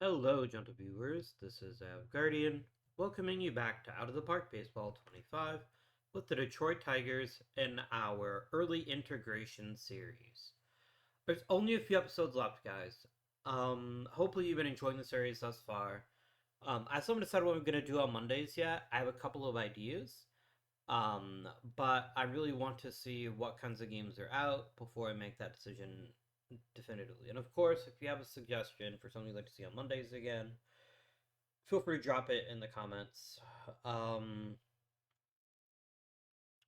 Hello, gentle viewers. This is Guardian, welcoming you back to Out of the Park Baseball 25 with the Detroit Tigers in our early integration series. There's only a few episodes left, guys. Hopefully you've been enjoying the series thus far. I still haven't decided what I'm gonna do on Mondays yet. I have a couple of ideas. Um, but I really want to see what kinds of games are out before I make that decision definitively. And of course, if you have a suggestion for something you'd like to see on Mondays again, feel free to drop it in the comments. Um,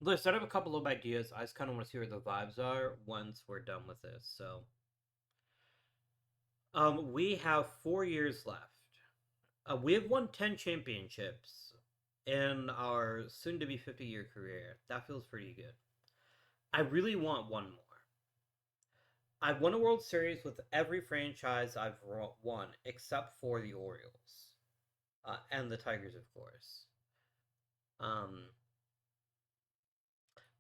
Listen, I have a couple of ideas. I just kind of want to see where the vibes are once we're done with this. We have 4 years left. We have won 10 championships in our soon-to-be 50-year career. That feels pretty good. I really want one more. I've won a World Series with every franchise I've won except for the Orioles and the Tigers, of course. Um,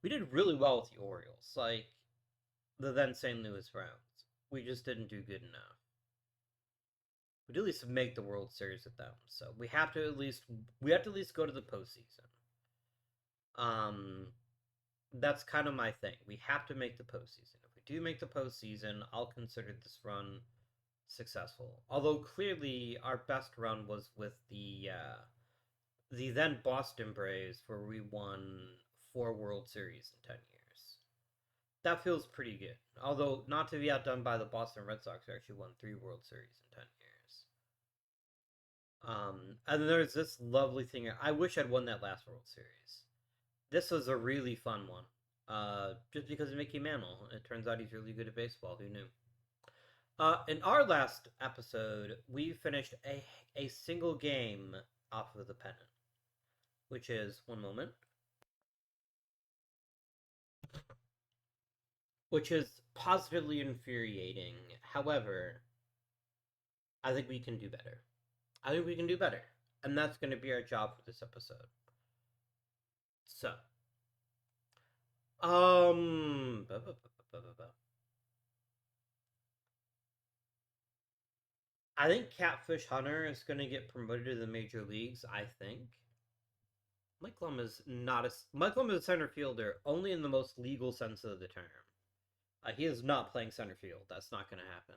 we did really well with the Orioles, like the then St. Louis Browns. We just didn't do good enough. We did at least make the World Series with them, so we have to at least go to the postseason. Um, that's kind of my thing. We have to make the postseason. If we do make the postseason, I'll consider this run successful. Although clearly our best run was with the then Boston Braves, where we won 4 World Series in 10 years. That feels pretty good. Although not to be outdone by the Boston Red Sox, who actually won 3 World Series in 10 years. And then there's this lovely thing. I wish I'd won that last World Series. This was a really fun one. Just because of Mickey Mantle. It turns out he's really good at baseball. Who knew? In our last episode, we finished a single game off of the pennant, which is one moment, which is positively infuriating. However, I think we can do better. I think we can do better, and that's going to be our job for this episode. So, bu- bu- I think Catfish Hunter is going to get promoted to the major leagues. I think Mike Lum is not a Mike Lum is a center fielder only in the most legal sense of the term. He is not playing center field. That's not going to happen.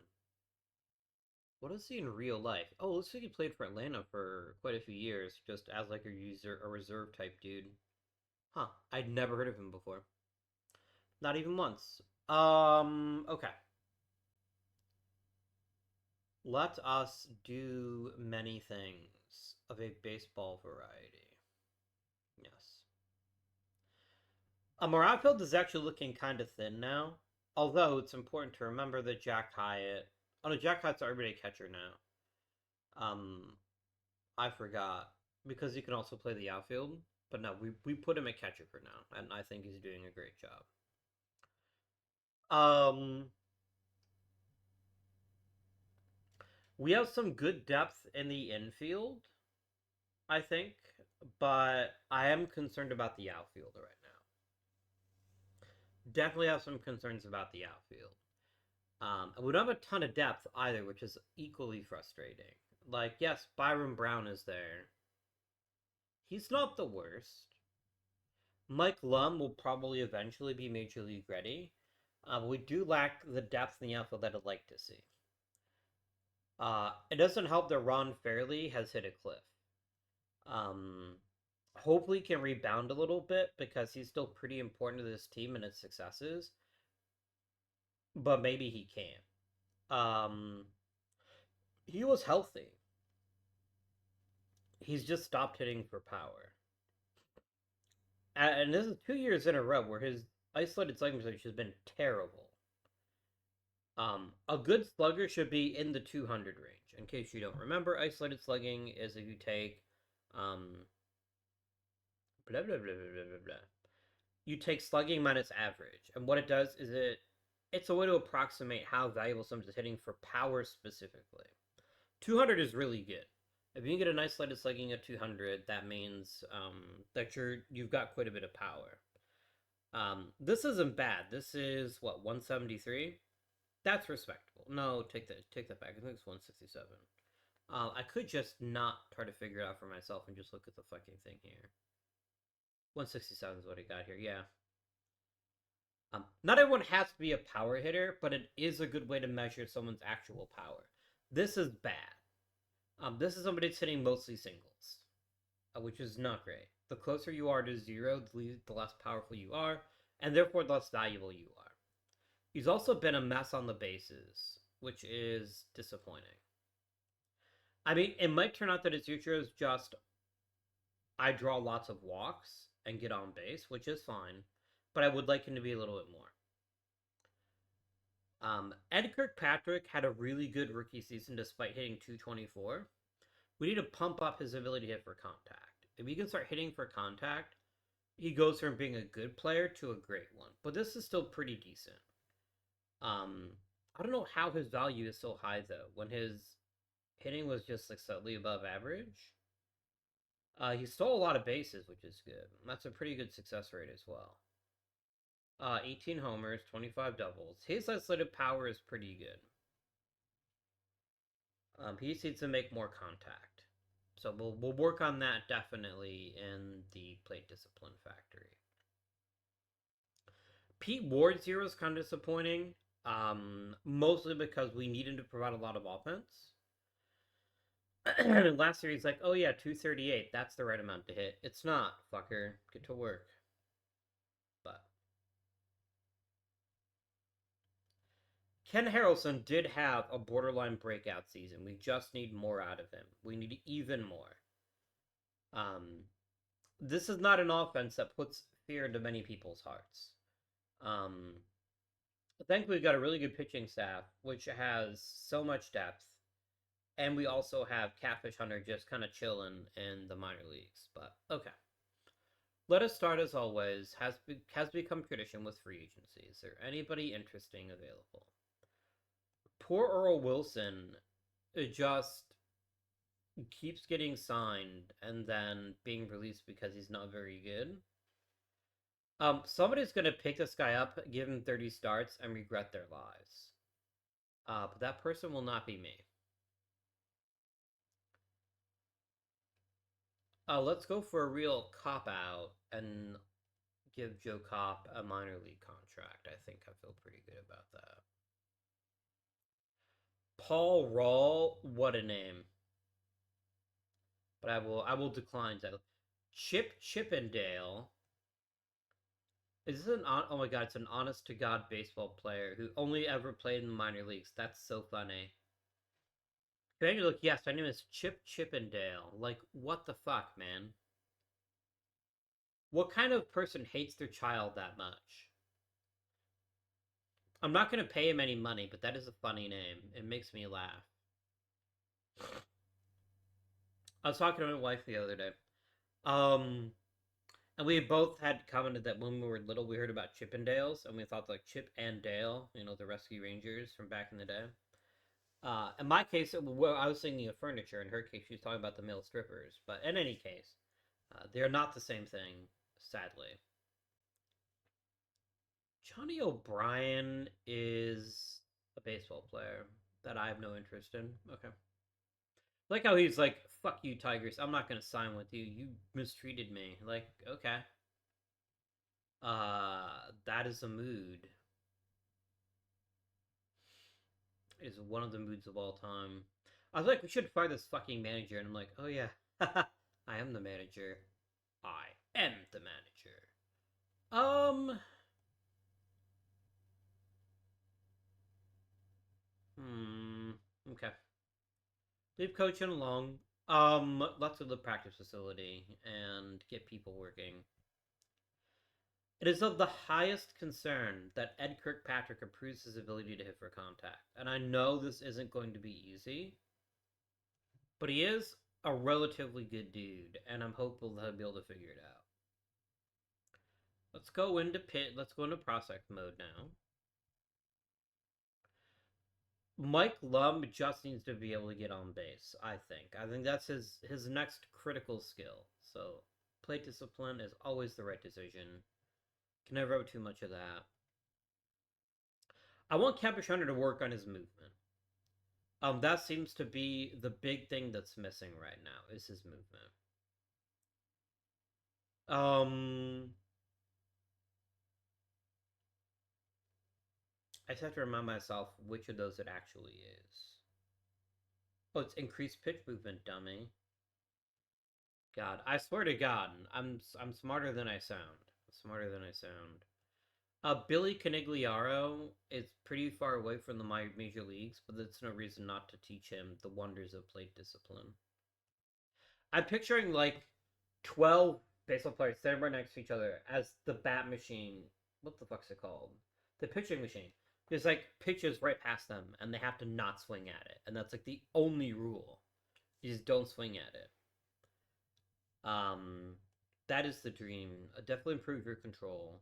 What is he in real life? Oh, looks like he played for Atlanta for quite a few years, just as like a reserve type dude. Huh? I'd never heard of him before. Not even once. Okay. Let us do many things of a baseball variety. Yes. Our outfield is actually looking kind of thin now. Although it's important to remember that Jack Hyatt. Oh no, Jack Hyatt's our everyday catcher now. Um, I forgot because he can also play the outfield. But no, we put him at catcher for now, and I think he's doing a great job. Um, we have some good depth in the infield, I think, but I am concerned about the outfield right now. Definitely have some concerns about the outfield. And we don't have a ton of depth either, which is equally frustrating. Like, yes, Byron Brown is there. He's not the worst. Mike Lum will probably eventually be major league ready. But we do lack the depth in the outfield that I'd like to see. It doesn't help that Ron Fairley has hit a cliff. Um, Hopefully can rebound a little bit because he's still pretty important to this team and its successes. But maybe he can't. He was healthy. He's just stopped hitting for power. And this is 2 years in a row where his isolated slugging percentage has been terrible. A good slugger should be in the 200 range. In case you don't remember, isolated slugging is if you take blah blah blah blah blah blah. You take slugging minus average, and what it does is it's a way to approximate how valuable someone is hitting for power specifically. 200 is really good. If you can get a nice isolated slugging at 200, that means that you've got quite a bit of power. This isn't bad. This is what 173. That's respectable. No, take that back. I think it's 167. I could just not try to figure it out for myself and just look at the fucking thing here. 167 is what I got here, yeah. Not everyone has to be a power hitter, but it is a good way to measure someone's actual power. This is bad. This is somebody that's hitting mostly singles, which is not great. The closer you are to zero, the less powerful you are, and therefore the less valuable you are. He's also been a mess on the bases, which is disappointing. I mean, it might turn out that his future is just I draw lots of walks and get on base, which is fine, but I would like him to be a little bit more. Ed Kirkpatrick had a really good rookie season despite hitting 224. We need to pump up his ability to hit for contact. If he can start hitting for contact, he goes from being a good player to a great one. But this is still pretty decent. I don't know how his value is so high though, when his hitting was just like slightly above average. He stole a lot of bases, which is good. That's a pretty good success rate as well. 18 homers, 25 doubles. His isolated power is pretty good. He just needs to make more contact. So we'll work on that definitely in the plate discipline factory. Pete Ward 0 is kind of disappointing. Mostly because we need him to provide a lot of offense. Last year he's like, oh yeah, 238, that's the right amount to hit. It's not, fucker. Get to work. But Ken Harrelson did have a borderline breakout season. We just need more out of him. We need even more. This is not an offense that puts fear into many people's hearts. Thankfully, we've got a really good pitching staff, which has so much depth. And we also have Catfish Hunter just kind of chilling in the minor leagues. But, okay. Let us start, as always, has become tradition with free agency. Is there anybody interesting available? Poor Earl Wilson just keeps getting signed and then being released because he's not very good. Somebody's gonna pick this guy up, give him 30 starts, and regret their lives. But that person will not be me. Let's go for a real cop-out and give Joe Kopp a minor league contract. I think I feel pretty good about that. Paul Rawl, what a name. But I will decline that. Chip Chippendale. Is this an oh my god, it's an honest to god baseball player who only ever played in the minor leagues. That's so funny. Can you look? Yes, my name is Chip Chippendale. Like, what the fuck, man? What kind of person hates their child that much? I'm not gonna pay him any money, but that is a funny name. It makes me laugh. I was talking to my wife the other day. And we both had commented that when we were little, we heard about Chippendales, and we thought like Chip and Dale, the Rescue Rangers from back in the day. In my case, well, I was thinking of furniture. In her case, she was talking about the male strippers. But in any case, they are not the same thing, sadly. Johnny O'Brien is a baseball player that I have no interest in. Okay. Like how he's like, fuck you, Tigers. I'm not going to sign with you. You mistreated me. Like, okay. That is a mood. Is one of the moods of all time. I was like, we should fire this fucking manager, and I'm like, oh yeah, I am the manager. I am the manager. Okay. Leave coaching alone. Let's go to the practice facility and get people working. It is of the highest concern that Ed Kirkpatrick improves his ability to hit for contact. And I know this isn't going to be easy, but he is a relatively good dude, and I'm hopeful that he'll be able to figure it out. Let's go into prospect mode now. Mike Lum just needs to be able to get on base, I think. I think that's his next critical skill. So plate discipline is always the right decision. Can never have too much of that. I want Capuchon to work on his movement. That seems to be the big thing that's missing right now is his movement. I just have to remind myself which of those it actually is. Oh, it's increased pitch movement, dummy. God, I swear to God, I'm smarter than I sound. Smarter than I sound. Billy Canigliaro is pretty far away from the major leagues, but that's no reason not to teach him the wonders of plate discipline. I'm picturing like 12 baseball players standing right next to each other as the bat machine. What the fuck's it called? The pitching machine. There's like pitches right past them, and they have to not swing at it, and that's like the only rule. You just don't swing at it. Um, that is the dream. Definitely improve your control.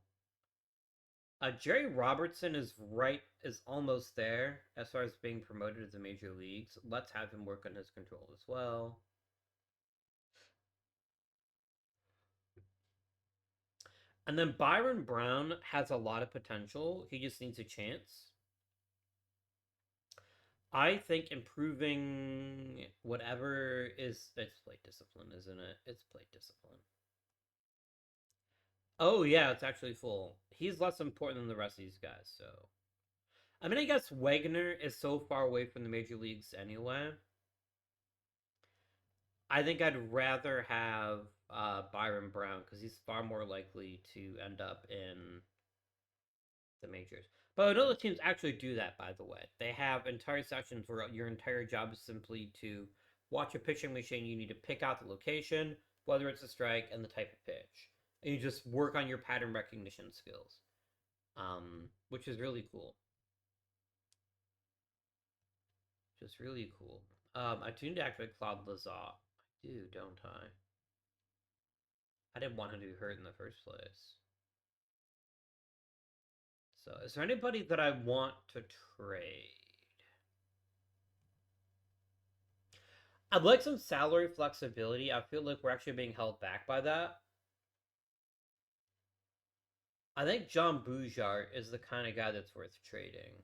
Jerry Robertson is almost there as far as being promoted to the major leagues. Let's have him work on his control as well. And then Byron Brown has a lot of potential. He just needs a chance. I think improving whatever is it's plate discipline, isn't it? It's plate discipline. Oh yeah, it's actually full. He's less important than the rest of these guys, so I mean I guess Wagner is so far away from the major leagues anyway. I think I'd rather have Byron Brown because he's far more likely to end up in the majors. But other teams actually do that, by the way. They have entire sessions where your entire job is simply to watch a pitching machine. You need to pick out the location, whether it's a strike, and the type of pitch. And you just work on your pattern recognition skills, which is really cool. Just really cool. I tuned to activate Claude Lazat. I do, don't I? I didn't want him to be hurt in the first place. So, is there anybody that I want to trade? I'd like some salary flexibility. I feel like we're actually being held back by that. I think John Bouchard is the kind of guy that's worth trading.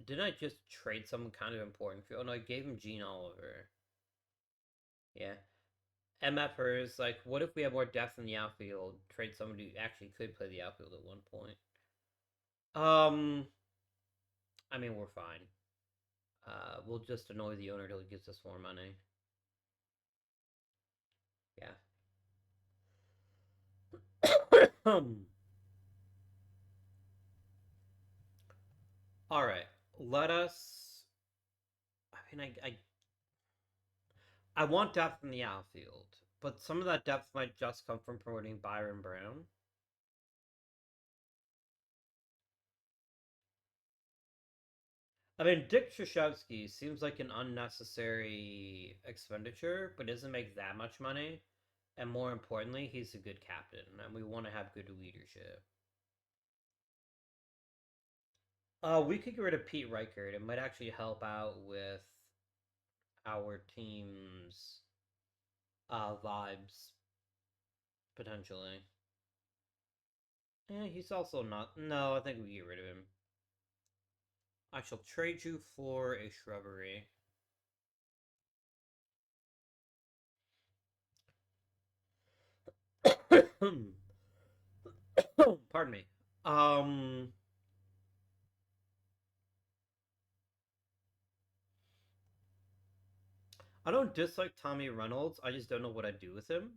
Didn't I just trade someone kind of important? Oh no, I gave him Gene Oliver. Yeah. MFers, like, what if we have more depth in the outfield? Trade someone who actually could play the outfield at one point. Um, I mean, we're fine. We'll just annoy the owner till he gives us more money. Yeah. All right. Let us. I mean, I want depth in the outfield, but some of that depth might just come from promoting Byron Brown. I mean, Dick Krzyzewski seems like an unnecessary expenditure, but doesn't make that much money. And more importantly, he's a good captain, and we want to have good leadership. We could get rid of Pete Reichert. It might actually help out with our team's vibes potentially. Yeah, he's also not. No, I think we get rid of him. I shall trade you for a shrubbery. Pardon me. Um, I don't dislike Tommy Reynolds. I just don't know what I'd do with him.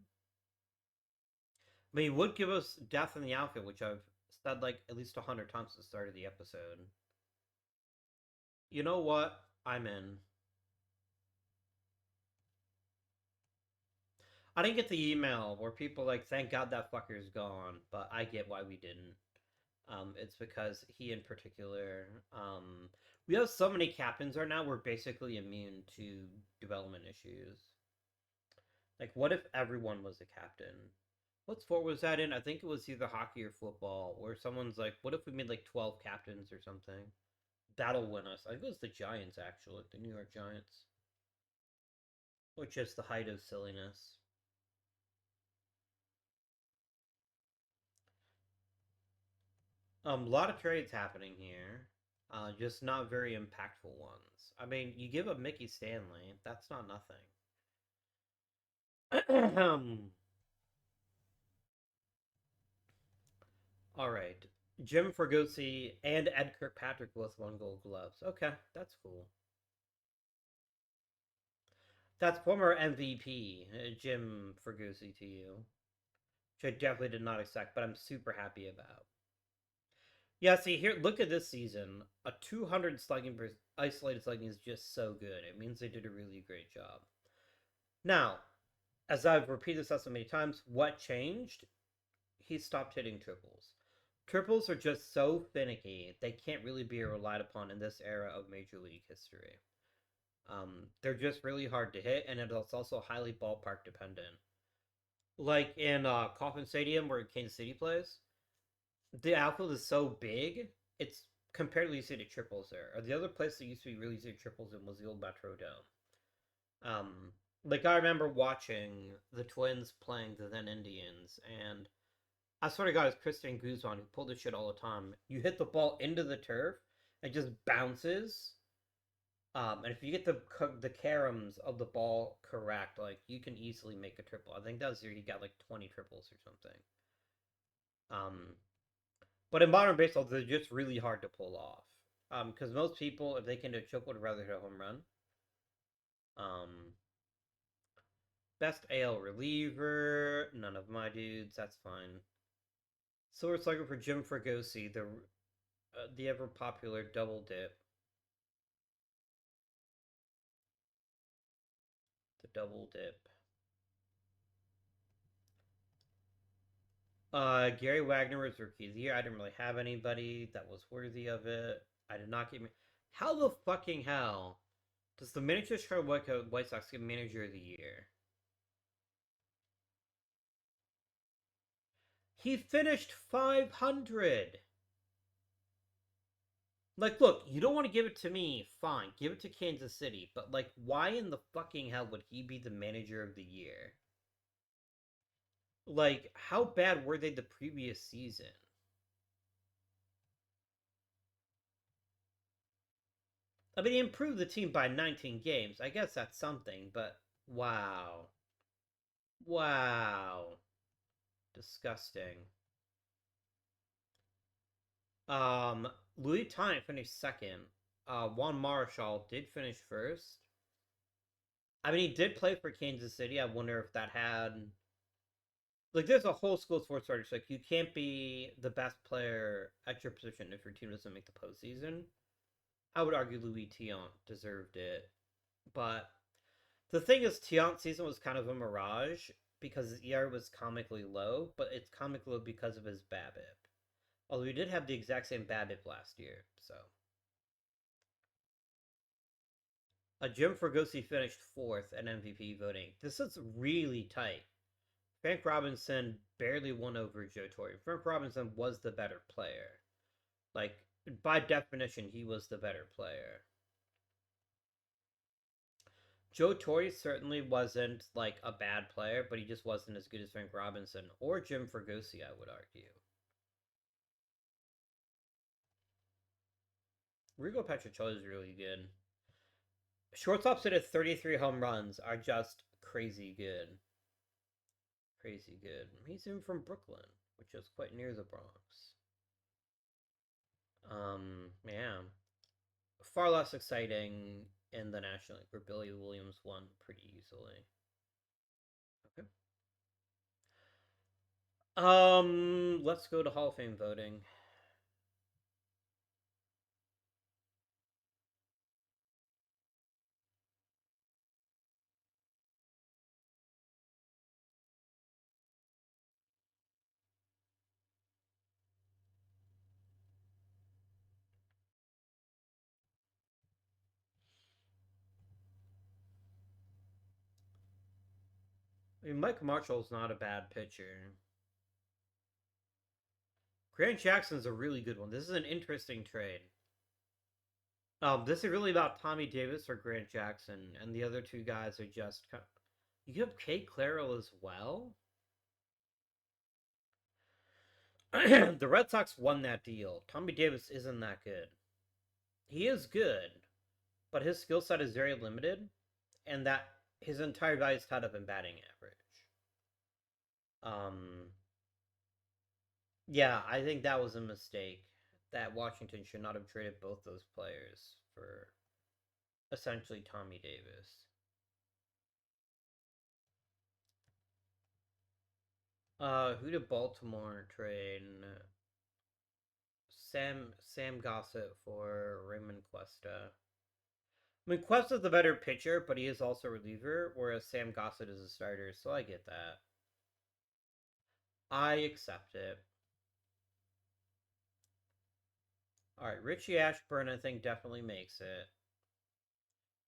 I mean, he would give us depth in the outfield, which I've said like at least 100 times at the start of the episode. You know what? I'm in. I didn't get the email where people like, thank God that fucker's gone, but I get why we didn't. It's because he in particular, we have so many captains right now, we're basically immune to development issues. Like, what if everyone was a captain? What sport was that in? I think it was either hockey or football, where someone's like, what if we made like 12 captains or something? That'll win us. I think it was the Giants, actually, the New York Giants, which is the height of silliness. A lot of trades happening here. Just not very impactful ones. I mean, you give up Mickey Stanley, that's not nothing. All right. Jim Fergusi and Ed Kirkpatrick both won Gold Gloves. Okay, that's cool. That's former MVP Jim Fergusi to you, which I definitely did not expect, but I'm super happy about. Yeah, see here, look at this season. A 200 slugging per isolated slugging is just so good. It means they did a really great job. Now, as I've repeated this so many times, what changed? He stopped hitting triples. Triples are just so finicky; they can't really be relied upon in this era of Major League history. They're just really hard to hit, and it's also highly ballpark dependent. Like in Coffin Stadium, where Kansas City plays, the outfield is so big, it's comparatively easy to triples there. Or the other place that used to be really easy to triples in was the old Metrodome. Like I remember watching the Twins playing the then Indians, and I swear to God, it's Christian Guzman who pulled this shit all the time. You hit the ball into the turf, it just bounces. And if you get the caroms of the ball correct, like you can easily make a triple. I think that was year he got like 20 triples or something. Um, but in modern baseball, they're just really hard to pull off. Because most people, if they can do a triple, would rather hit a home run. Um, best AL reliever, none of my dudes. That's fine. Silver Slugger for Jim Fregosi, the ever popular double dip. The double dip. Gary Wagner was rookie of the year. I didn't really have anybody that was worthy of it. I did not get me. How the fucking hell does the miniature Chicago White Sox get manager of the year? He finished 500. Like, look, you don't want to give it to me, fine, give it to Kansas City, but like, why in the fucking hell would he be the manager of the year? Like, how bad were they the previous season? I mean, he improved the team by 19 games. I guess that's something, but wow. Wow. Disgusting. Louis Tine finished second. Juan Marshall did finish first. I mean, he did play for Kansas City. I wonder if that had like there's a whole school of sports writers like you can't be the best player at your position if your team doesn't make the postseason. I would argue Louis Tiant deserved it, but the thing is, Tiant's season was kind of a mirage because his ER was comically low, but it's comically low because of his BABIP. Although he did have the exact same BABIP last year, so. Jim Fregosi finished fourth at MVP voting. This is really tight. Frank Robinson barely won over Joe Torre. Frank Robinson was the better player. Like, by definition, he was the better player. Joe Torre certainly wasn't like a bad player, but he just wasn't as good as Frank Robinson or Jim Fregosi, I would argue. Rigo Petricelli is really good. Shortstops that hit 33 home runs are just crazy good. Crazy good. He's in from Brooklyn, which is quite near the Bronx. Yeah. Far less exciting in the National League, where Billy Williams won pretty easily. Okay. Let's go to Hall of Fame voting. I mean, Mike Marshall's not a bad pitcher. Grant Jackson's a really good one. This is an interesting trade. This is really about Tommy Davis or Grant Jackson, and the other two guys are just. You have Kate Clairell as well. the Red Sox won that deal. Tommy Davis isn't that good. He is good, but his skill set is very limited, and that his entire value is tied up in batting average. Um, yeah, I think that was a mistake. That Washington should not have traded both those players for essentially Tommy Davis. Who did Baltimore trade? Sam Gossett for Raymond Cuesta. I mean, Cuesta's the better pitcher, but he is also a reliever, whereas Sam Gossett is a starter, so I get that. I accept it. All right, Richie Ashburn, I think, definitely makes it.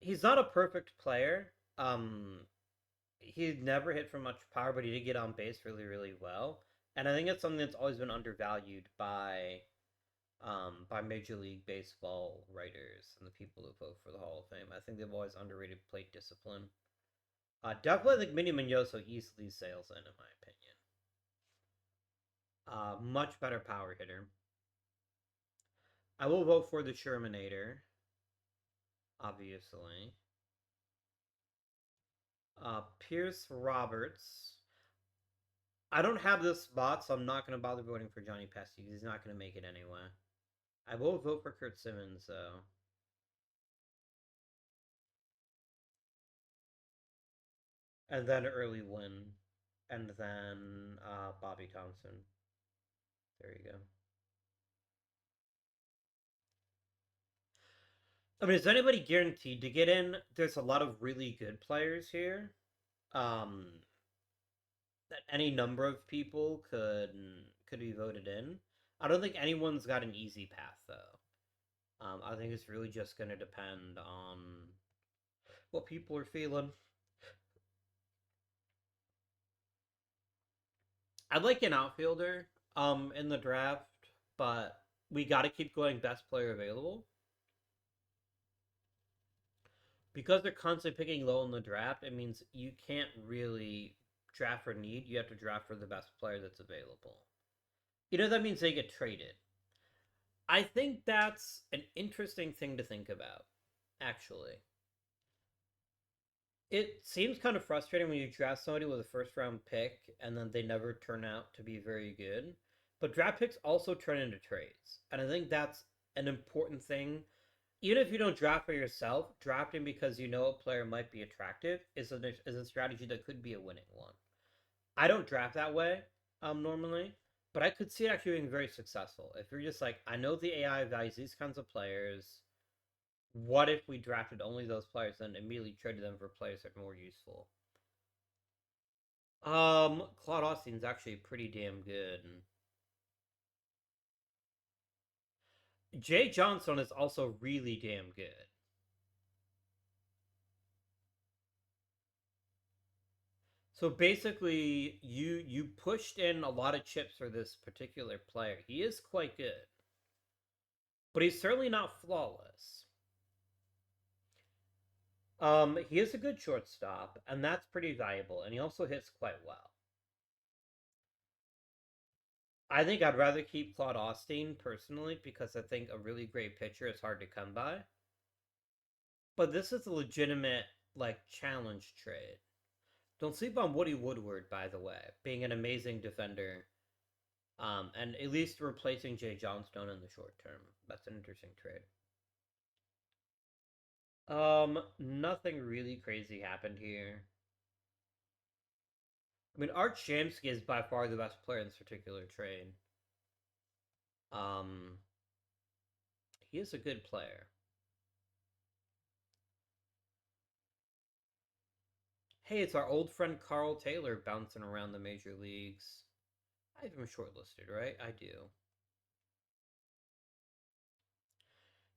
He's not a perfect player. He never hit for much power, but he did get on base really, really well. And I think it's something that's always been undervalued by Major League Baseball writers and the people who vote for the Hall of Fame. I think they've always underrated plate discipline. Definitely think Minnie Minoso easily sails in my opinion. Much better power hitter. I will vote for the Shermanator, obviously. Pierce Roberts. I don't have this spot, so I'm not going to bother voting for Johnny Pesci. He's not going to make it anyway. I will vote for Kurt Simmons, though. And then Early Win. And then Bobby Thompson. There you go. I mean, is anybody guaranteed to get in? There's a lot of really good players here. Um, that any number of people could be voted in. I don't think anyone's got an easy path though. I think it's really just going to depend on what people are feeling. I'd like an outfielder in the draft, but we got to keep going best player available because they're constantly picking low in the draft. It means you can't really draft for need. You have to draft for the best player that's available. That means they get traded. I think that's an interesting thing to think about, actually. It seems kind of frustrating when you draft somebody with a first round pick and then they never turn out to be very good. But draft picks also turn into trades. And I think that's an important thing. Even if you don't draft for yourself, drafting because you know a player might be attractive is a strategy that could be a winning one. I don't draft that way normally, but I could see it actually being very successful. If you're just like, I know the AI values these kinds of players, what if we drafted only those players and immediately traded them for players that are more useful? Claude Austin's actually pretty damn good. Jay Johnson is also really damn good. So basically, you pushed in a lot of chips for this particular player. He is quite good, but he's certainly not flawless. He is a good shortstop, and that's pretty valuable, and he also hits quite well. I think I'd rather keep Claude Austin personally because I think a really great pitcher is hard to come by. But this is a legitimate challenge trade. Don't sleep on Woody Woodward, by the way, being an amazing defender, and at least replacing Jay Johnstone in the short term. That's an interesting trade. Nothing really crazy happened here. I mean, Art Shamsky is by far the best player in this particular trade. Um, he is a good player. Hey, it's our old friend Carl Taylor bouncing around the major leagues. I have him shortlisted, right? I do.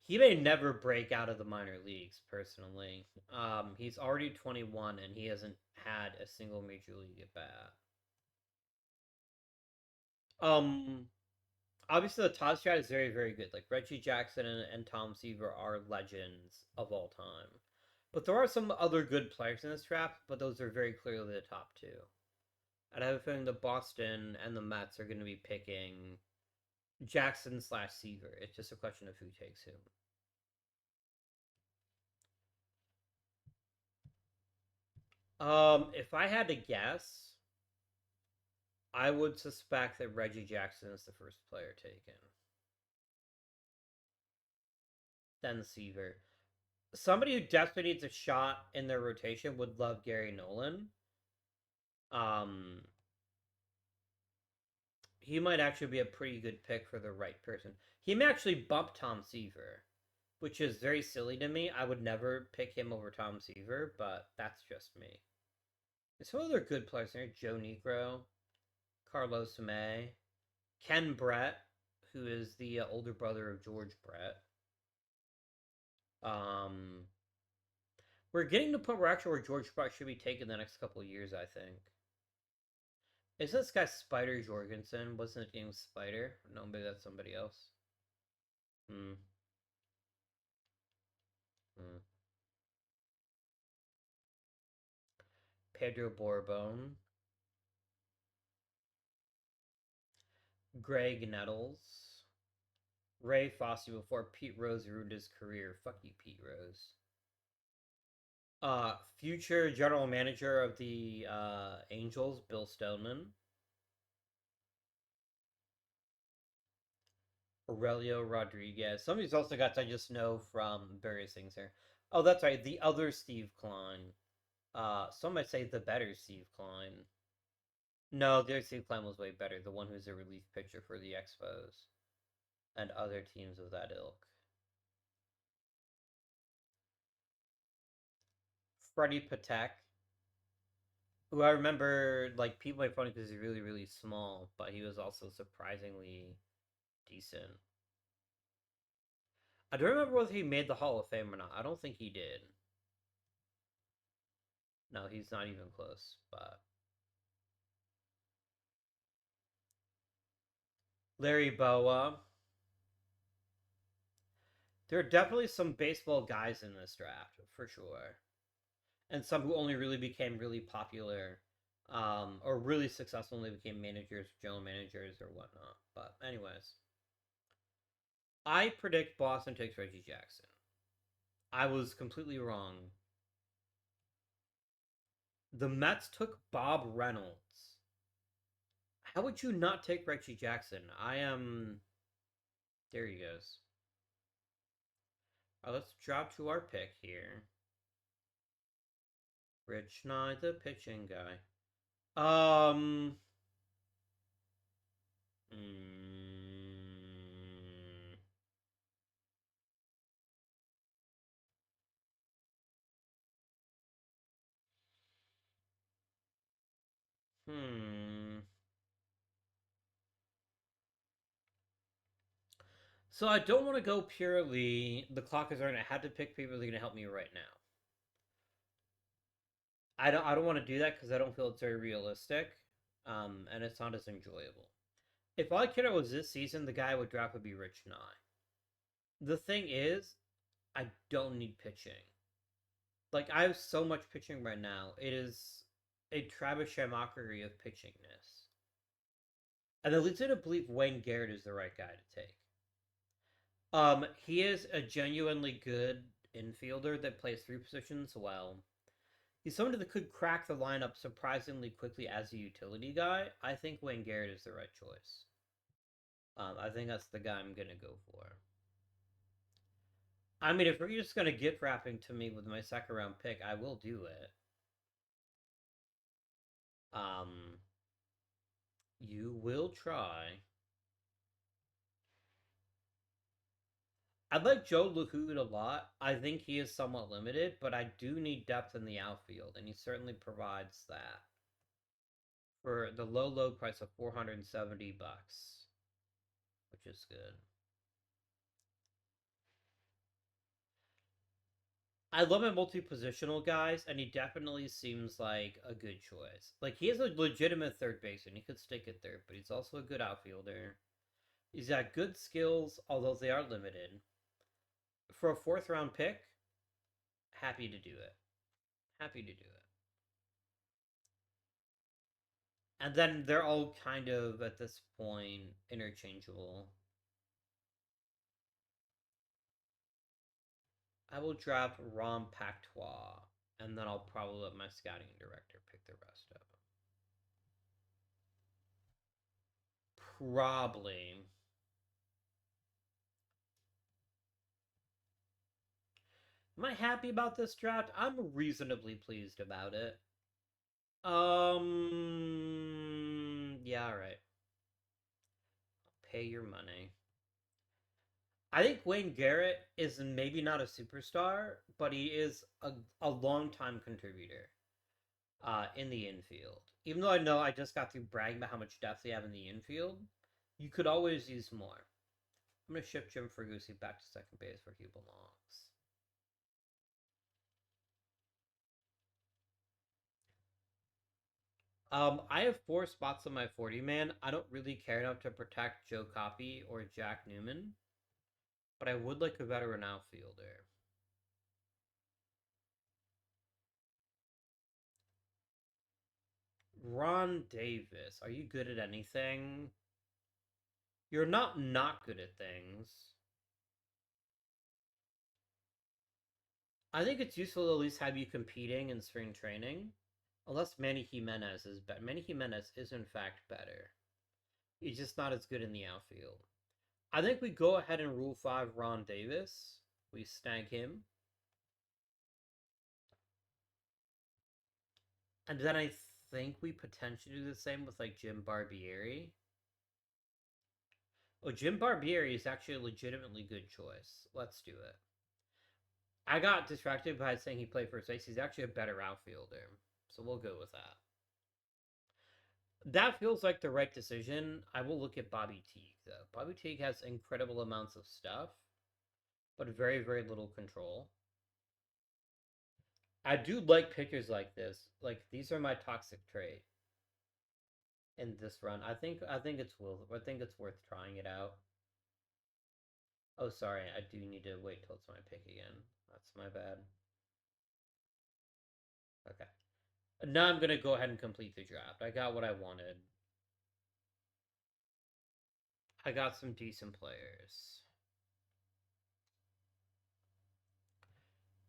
He may never break out of the minor leagues, personally. He's already 21 and he hasn't had a single major league at bat. Um, Obviously the top strat is very, very good. Like Reggie Jackson and Tom Seaver are legends of all time. But there are some other good players in this draft, but those are very clearly the top two. And I have a feeling the Boston and the Mets are going to be picking Jackson slash Seaver. It's just a question of who takes whom. If I had to guess, I would suspect that Reggie Jackson is the first player taken. Then Seaver. Somebody who desperately needs a shot in their rotation would love Gary Nolan. Um, he might actually be a pretty good pick for the right person. He may actually bump Tom Seaver, which is very silly to me. I would never pick him over Tom Seaver, but that's just me. There's some other good players there. Joe Negro, Carlos May, Ken Brett, who is the older brother of George Brett. Um, we're getting to the point where actually where George Brett should be taken the next couple of years, I think. Is this guy Spider Jorgensen? Wasn't it named Spider? No, maybe that's somebody else. Hmm. Hmm. Pedro Borbon. Greg Nettles. Ray Fosse before Pete Rose ruined his career. Fuck you, Pete Rose. Future general manager of the Angels, Bill Stoneman. Aurelio Rodriguez. Some of these also guys I just know from various things here. Oh, that's right. The other Steve Klein. Some might say the better Steve Klein. No, the other Steve Klein was way better. The one who's a relief pitcher for the Expos and other teams of that ilk. Freddie Patek, who I remember, like, people make fun of because he's really, really small, but he was also surprisingly decent. I don't remember whether he made the Hall of Fame or not. I don't think he did. No, he's not even close, but Larry Boa. There are definitely some baseball guys in this draft, for sure. And some who only really became really popular or really successful when they became managers, general managers, or whatnot. But, anyways, I predict Boston takes Reggie Jackson. I was completely wrong. The Mets took Bob Reynolds. How would you not take Reggie Jackson? I am. There he goes. Let's drop to our pick here. Rich Nye, the pitching guy. Um. Mm, hmm. So I don't want to go purely. The clock is running. I have to pick people that are going to help me right now. I don't want to do that because I don't feel it's very realistic, and it's not as enjoyable. If all I cared about was this season, the guy I would draft would be Rich Nye. The thing is, I don't need pitching. Like, I have so much pitching right now. It is a Travis mockery of pitchingness. And that leads me to believe Wayne Garrett is the right guy to take. He is a genuinely good infielder that plays three positions well. He's someone that could crack the lineup surprisingly quickly as a utility guy. I think Wayne Garrett is the right choice. I think that's the guy I'm gonna go for. I mean, if you're just gonna gift wrapping to me with my second round pick, I will do it. Um, you will try. I like Joe LaHood a lot. I think he is somewhat limited, but I do need depth in the outfield, and he certainly provides that for the low, low price of $470, which is good. I love my multi-positional guys, and he definitely seems like a good choice. Like, he is a legitimate third baseman. He could stick it there, but he's also a good outfielder. He's got good skills, although they are limited. For a fourth round pick, happy to do it. Happy to do it. And then they're all kind of, at this point, interchangeable. I will drop Rom Pactois, and then I'll probably let my scouting director pick the rest of them. Probably. Am I happy about this draft? I'm reasonably pleased about it. Yeah, alright. Pay your money. I think Wayne Garrett is maybe not a superstar, but he is a long time contributor in the infield. Even though I know I just got through bragging about how much depth they have in the infield, you could always use more. I'm going to ship Jim Fergusi back to second base where he belongs. I have 4 spots on my 40 man. I don't really care enough to protect Joe Coppy or Jack Newman, but I would like a veteran outfielder. Ron Davis, are you good at anything? You're not good at things. I think it's useful to at least have you competing in spring training. Unless Manny Jimenez is better. Manny Jimenez is in fact better. He's just not as good in the outfield. I think we go ahead and Rule 5 Ron Davis. We snag him. And then I think we potentially do the same with like Jim Barbieri. Oh, Jim Barbieri is actually a legitimately good choice. Let's do it. I got distracted by saying he played first base. He's actually a better outfielder. So we'll go with that. That feels like the right decision. I will look at Bobby Teague, though. Bobby Teague has incredible amounts of stuff, but very, very little control. I do like pitchers like this. Like, these are my toxic trait in this run. I think it's worth trying it out. Oh, sorry, I do need to wait till it's my pick again. That's my bad. Okay. Now I'm gonna go ahead and complete the draft. I got what I wanted. I got some decent players.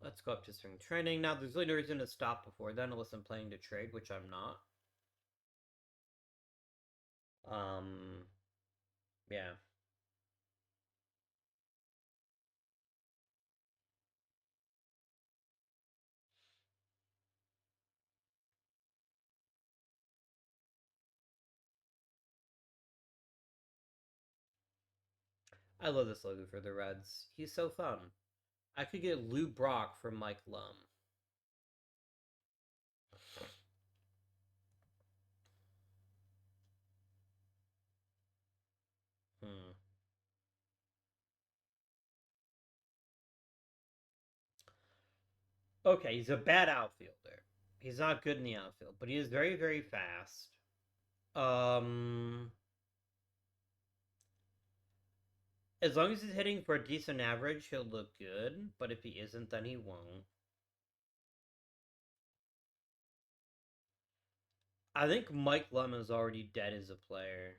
Let's go up to spring training. Now, there's really no reason to stop before then unless I'm playing to trade, which I'm not. Um, yeah. I love this logo for the Reds. He's so fun. I could get Lou Brock from Mike Lum. Hmm. Okay, he's a bad outfielder. He's not good in the outfield, but he is very, very fast. Um, as long as he's hitting for a decent average, he'll look good. But if he isn't, then he won't. I think Mike Lum is already dead as a player.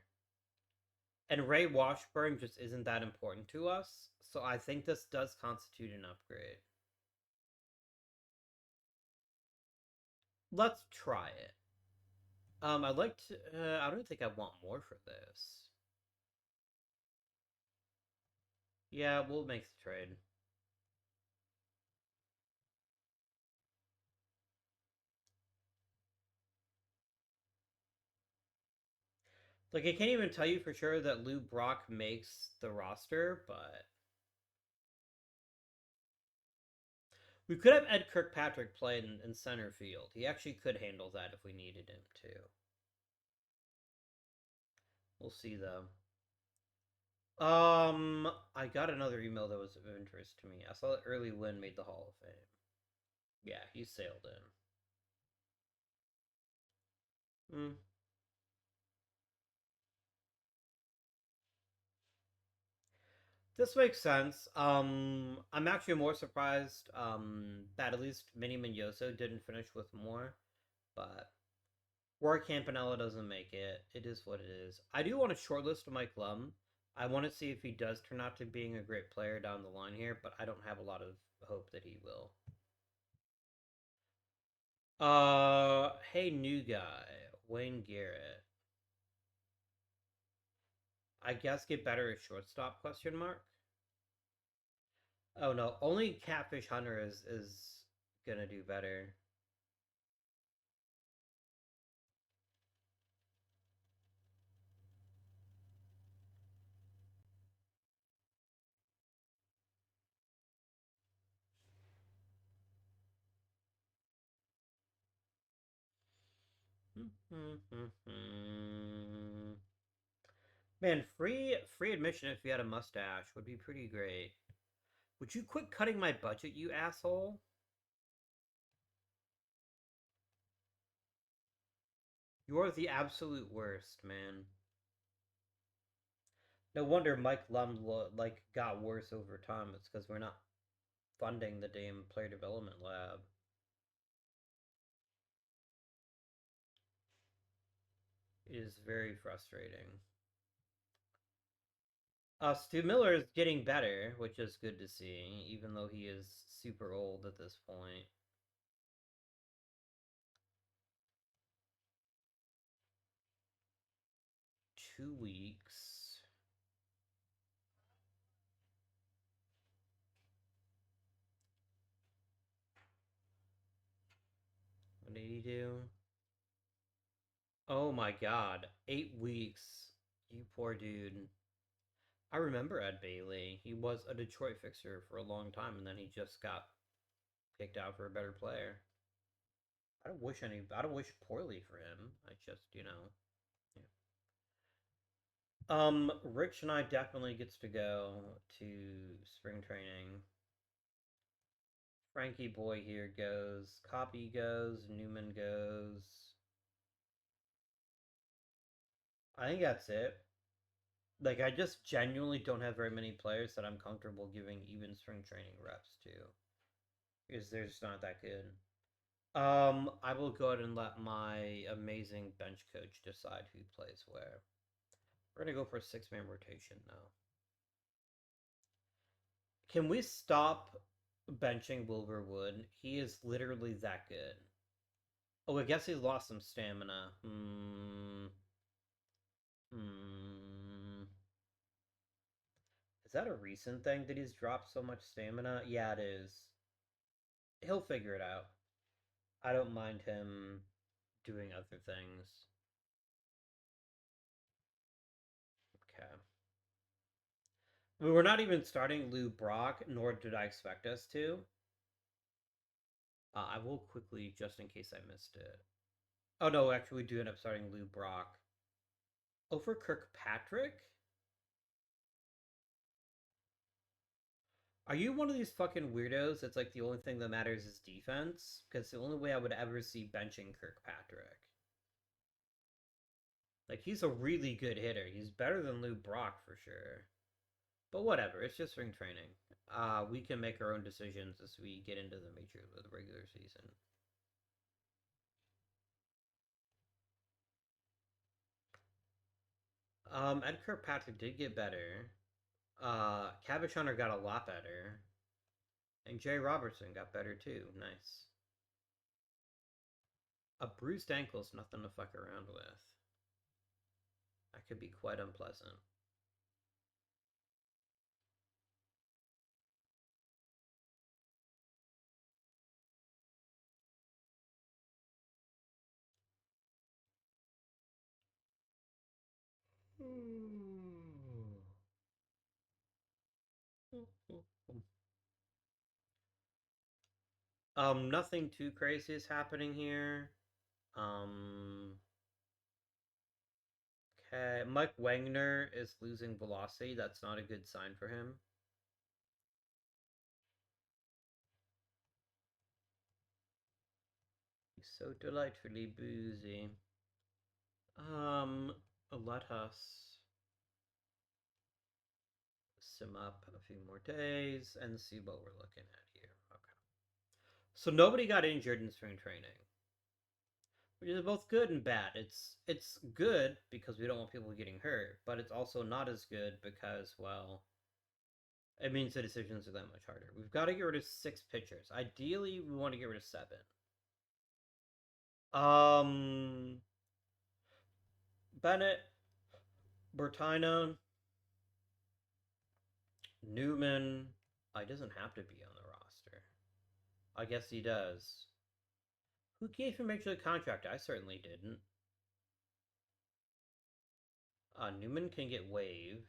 And Ray Washburn just isn't that important to us, so I think this does constitute an upgrade. Let's try it. I'd like to. I don't think I want more for this. Yeah, we'll make the trade. Like, I can't even tell you for sure that Lou Brock makes the roster, but we could have Ed Kirkpatrick play in center field. He actually could handle that if we needed him to. We'll see though. I got another email that was of interest to me. I saw that Early Win made the Hall of Fame. Yeah, he sailed in. Hmm. This makes sense. I'm actually more surprised that at least Mini Mignoso didn't finish with more, but Roy Campanella doesn't make it. It is what it is. I do want to shortlist Mike Lum. I want to see if he does turn out to being a great player down the line here, but I don't have a lot of hope that he will. Hey, new guy, Wayne Garrett. I guess get better at shortstop? Question mark. Oh no, only Catfish Hunter is gonna do better. Man, free admission if you had a mustache would be pretty great. Would you quit cutting my budget, you asshole? You are the absolute worst, man. No wonder Mike Lum like got worse over time. It's because we're not funding the damn player development lab. It is very frustrating. Stu Miller is getting better, which is good to see, even though he is super old at this point. Two weeks. What did he do? Oh my god. 8 weeks. You poor dude. I remember Ed Bailey. He was a Detroit fixer for a long time, and then he just got kicked out for a better player. I don't wish poorly for him. I just, yeah. Rich and I definitely gets to go to spring training. Frankie Boy here goes. Copy goes. Newman goes. I think that's it. Like, I just genuinely don't have very many players that I'm comfortable giving even spring training reps to. Because they're just not that good. I will go ahead and let my amazing bench coach decide who plays where. We're gonna go for a 6-man rotation now. Can we stop benching Wilbur Wood? He is literally that good. Oh, I guess he lost some stamina. Is that a recent thing that he's dropped so much stamina? Yeah, it is. He'll figure it out. I don't mind him doing other things. Okay. We're not even starting Lou Brock, nor did I expect us to. I will quickly, just in case I missed it. Oh no, actually, we do end up starting Lou Brock. Over Kirkpatrick? Are you one of these fucking weirdos that's like the only thing that matters is defense? Because the only way I would ever see benching Kirkpatrick. Like, he's a really good hitter. He's better than Lou Brock for sure. But whatever, it's just spring training. We can make our own decisions as we get into the regular season. Ed Kirkpatrick did get better. Cabbage Hunter got a lot better. And Jay Robertson got better too. Nice. A bruised ankle's nothing to fuck around with. That could be quite unpleasant. Nothing too crazy is happening here. Um, okay, Mike Wagner is losing velocity. That's not a good sign for him. He's so delightfully boozy. Let us sim up a few more days and see what we're looking at here. Okay. So nobody got injured in spring training. which is both good and bad. It's good because we don't want people getting hurt, but it's also not as good because, well, it means the decisions are that much harder. We've got to get rid of 6 pitchers. Ideally, we want to get rid of 7. Um, Bennett, Bertina, Newman. He doesn't have to be on the roster. I guess he does. Who gave him actually a contract? I certainly didn't. Newman can get waived.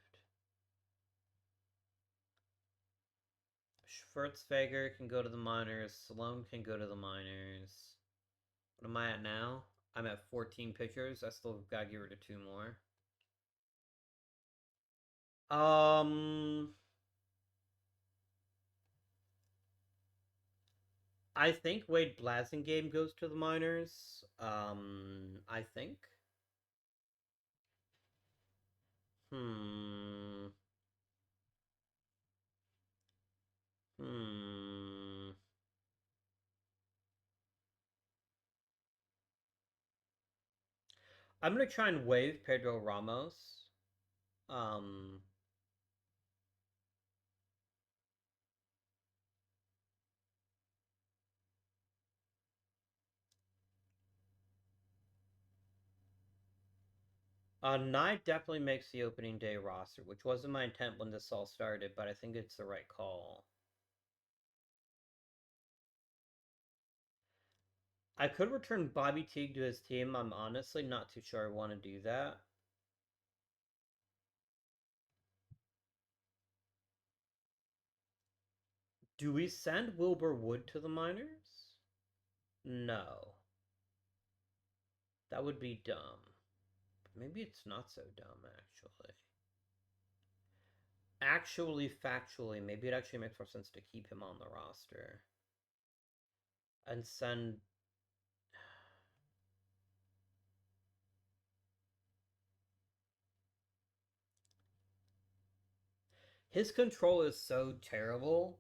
Schwartzfeger can go to the minors. Sloan can go to the minors. What am I at now? I'm at 14 pitchers. I still gotta get rid of 2 more. I think Wade Blasingame goes to the minors. I think. Hmm. Hmm. I'm gonna try and waive Pedro Ramos. Um. Nye definitely makes the opening day roster, which wasn't my intent when this all started, but I think it's the right call. I could return Bobby Teague to his team. I'm honestly not too sure I want to do that. Do we send Wilbur Wood to the minors? No. That would be dumb. Maybe it's not so dumb, actually. Actually, factually, maybe it actually makes more sense to keep him on the roster. And send... His control is so terrible.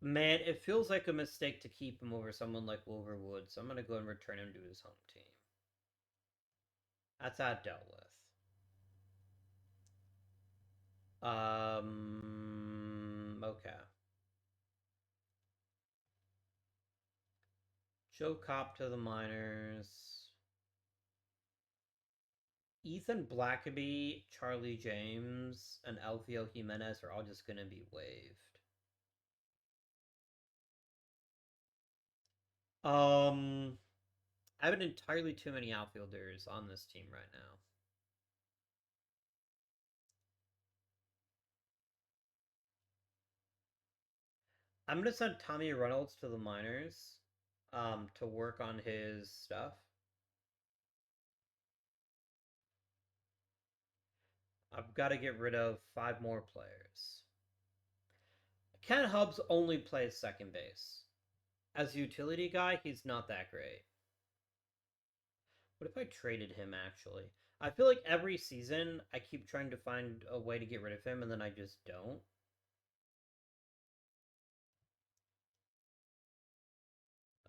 Man, it feels like a mistake to keep him over someone like Wilbur Wood, so I'm going to go and return him to his home team. That's that dealt with. Okay. Joe Kopp to the minors. Ethan Blackaby, Charlie James, and Alfio Jimenez are all just going to be waived. I have entirely too many outfielders on this team right now. I'm going to send Tommy Reynolds to the minors to work on his stuff. I've got to get rid of 5 more players. Ken Hubbs only plays second base. As a utility guy, he's not that great. What if I traded him, actually? I feel like every season I keep trying to find a way to get rid of him, and then I just don't.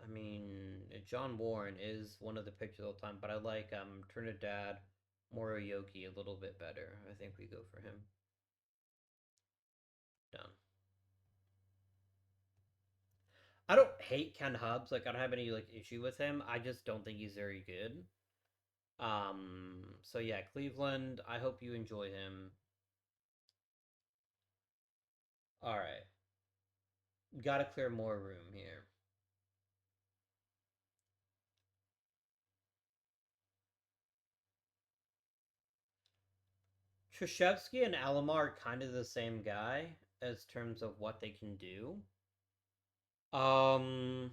I mean, John Warren is one of the pitchers all the time, but I like Trinidad Moroyoki a little bit better. I think we go for him. Done. I don't hate Ken Hubbs. Like, I don't have any like issue with him. I just don't think he's very good. So yeah, Cleveland, I hope you enjoy him. Alright. Gotta clear more room here. Trashevsky and Alomar are kind of the same guy as terms of what they can do. Um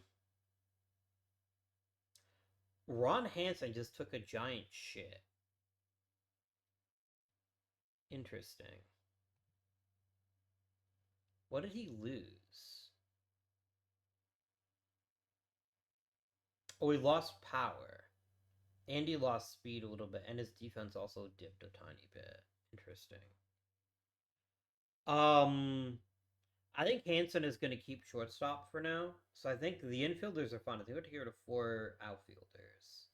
Ron Hansen just took a giant shit. Interesting. What did he lose? Oh, he lost power. And he lost speed a little bit, and his defense also dipped a tiny bit. Interesting. Um, I think Hansen is going to keep shortstop for now. So I think the infielders are fine. I think we're here to 4 outfielders.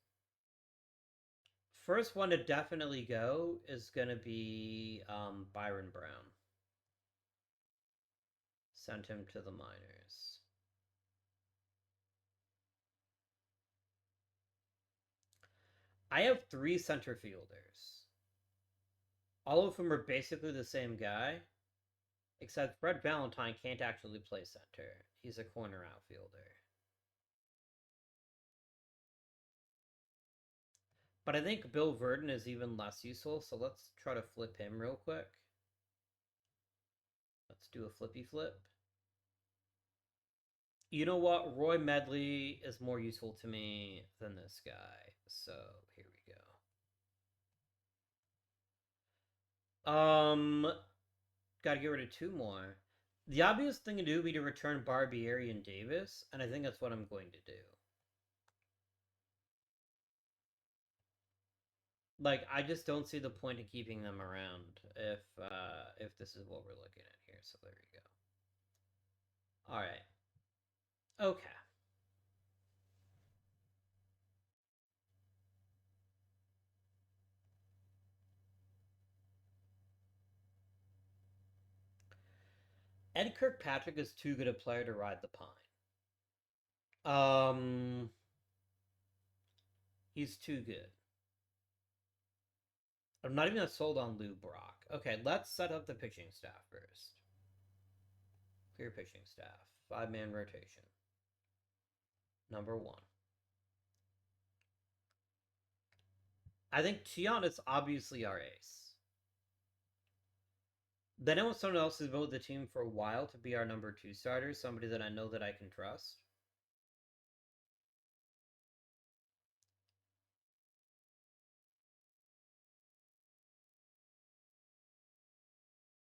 First one to definitely go is going to be Byron Brown. Send him to the minors. I have 3 center fielders. All of whom are basically the same guy, except Fred Valentine can't actually play center. He's a corner outfielder. But I think Bill Verdon is even less useful, so let's try to flip him real quick. Let's do a flippy flip. You know what? Roy Medley is more useful to me than this guy. So here we go. Gotta get rid of 2 more. The obvious thing to do would be to return Barbieri and Davis, and I think that's what I'm going to do. Like, I just don't see the point of keeping them around if this is what we're looking at here. So there you go. All right. Okay. Ed Kirkpatrick is too good a player to ride the pine. He's too good. I'm not even sold on Lou Brock. Okay, let's set up the pitching staff first. Clear pitching staff. 5-man rotation. Number 1. I think Tian is obviously our ace. Then I want someone else who's been with the team for a while to be our number 2 starter, somebody that I know that I can trust.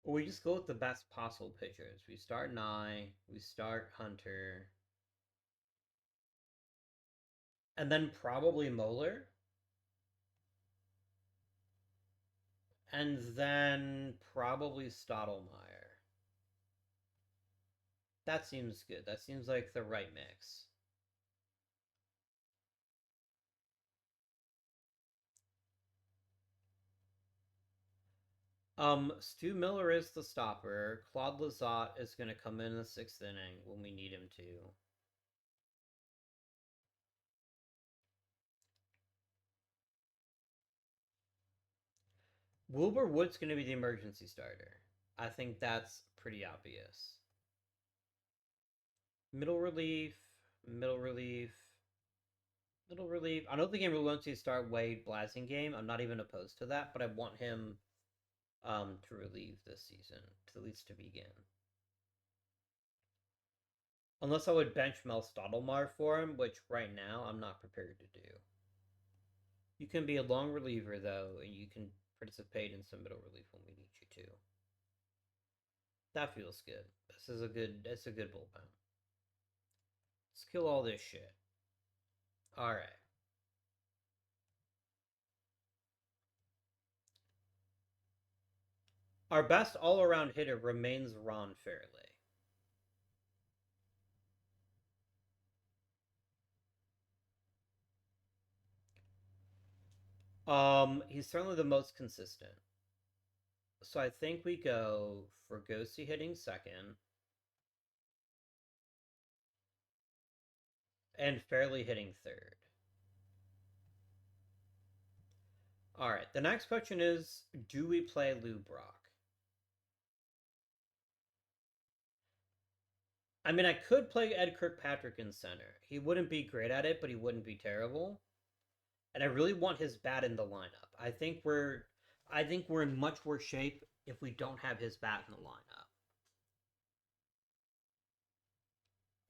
Or we just go with the best possible pitchers. We start Nye, we start Hunter, and then probably Moeller. And then probably Stottlemyre. That seems good. That seems like the right mix. Stu Miller is the stopper. Claude Lazat is going to come in the 6th inning when we need him to. Wilbur Wood's going to be the emergency starter. I think that's pretty obvious. Middle relief, middle relief, middle relief. I don't think I really want to start Wade Blasingame. I'm not even opposed to that, but I want him to relieve this season, at least to begin. Unless I would bench Mel Stottlemyre for him, which right now I'm not prepared to do. You can be a long reliever though, and you can participate in some middle relief when we need you to. That feels good. This is a good. It's a good bullpen. Let's kill all this shit. All right. Our best all-around hitter remains Ron Fairley. He's certainly the most consistent. So I think we go for Ghosty hitting second and Fairley hitting third. All right. The next question is, do we play Lou Brock? I mean, I could play Ed Kirkpatrick in center. He wouldn't be great at it, but he wouldn't be terrible. And I really want his bat in the lineup. I think we're in much worse shape if we don't have his bat in the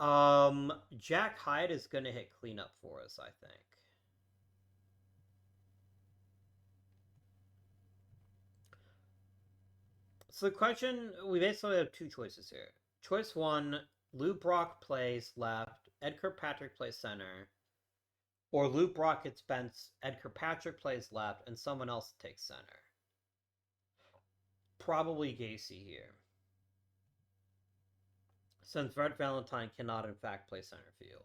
lineup. Jack Hyde is going to hit cleanup for us, I think. So the question, we basically have 2 choices here. Choice 1, Lou Brock plays left, Ed Kirkpatrick plays center, or Lou Brock gets benched, Ed Kirkpatrick plays left, and someone else takes center. Probably Gacy here. since Red Valentine cannot in fact play center field.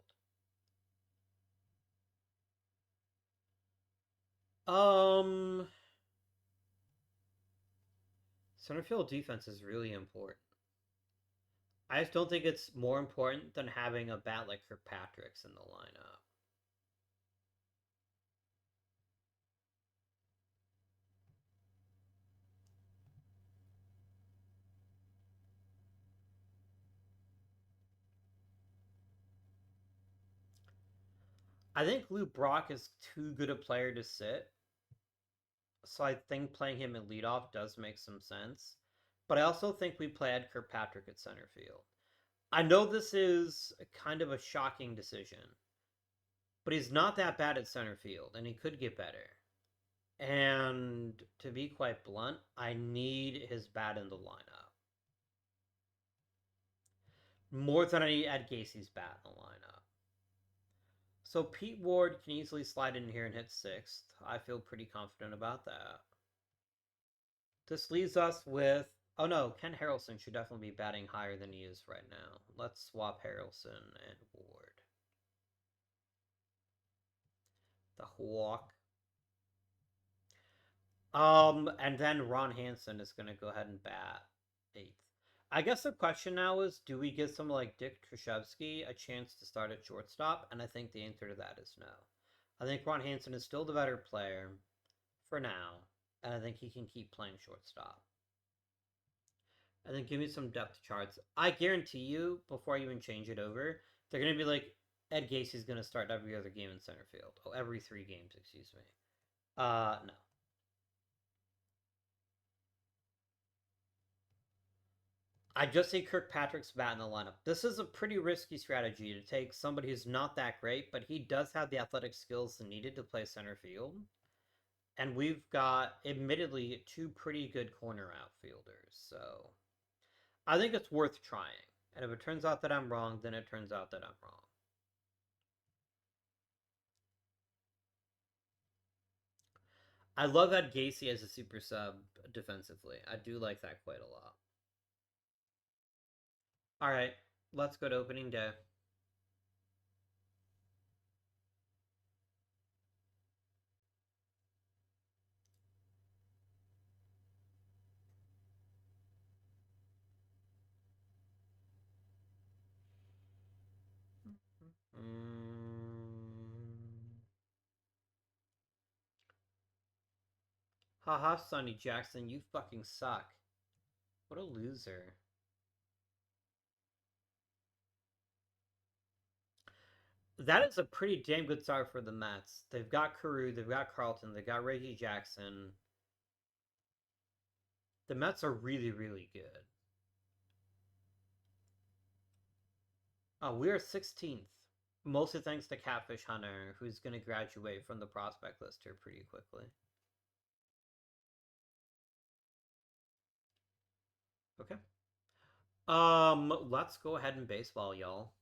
Um, Center field defense is really important. I just don't think it's more important than having a bat like Kirkpatrick's in the lineup. I think Lou Brock is too good a player to sit, so I think playing him in leadoff does make some sense. But I also think we play Ed Kirkpatrick at center field. I know this is kind of a shocking decision, but he's not that bad at center field, and he could get better. And to be quite blunt, I need his bat in the lineup. More than I need Ed Gacy's bat in the lineup. So Pete Ward can easily slide in here and hit sixth. I feel pretty confident about that. This leaves us with... Oh no, Ken Harrelson should definitely be batting higher than he is right now. Let's swap Harrelson and Ward. The Hawk. And then Ron Hansen is going to go ahead and bat eighth. I guess the question now is, do we give someone like Dick Trashevsky a chance to start at shortstop? And I think the answer to that is no. I think Ron Hansen is still the better player for now, and I think he can keep playing shortstop. And then give me some depth charts. I guarantee you, before I even change it over, they're going to be like, Ed Gacy's going to start every other game in center field. Oh, every 3 games, excuse me. No. I just see Kirkpatrick's bat in the lineup. This is a pretty risky strategy to take somebody who's not that great, but he does have the athletic skills needed to play center field. And we've got, admittedly, 2 pretty good corner outfielders, so I think it's worth trying. And if it turns out that I'm wrong, then it turns out that I'm wrong. I love that Gacy as a super sub defensively. I do like that quite a lot. Alright, let's go to opening day. Haha, Sonny Jackson, you fucking suck. What a loser. That is a pretty damn good start for the Mets. They've got Carew, they've got Carlton, they've got Reggie Jackson. The Mets are really, really good. Oh, we are 16th. Mostly thanks to Catfish Hunter, who's going to graduate from the prospect list here pretty quickly. Okay. Let's go ahead and baseball, y'all.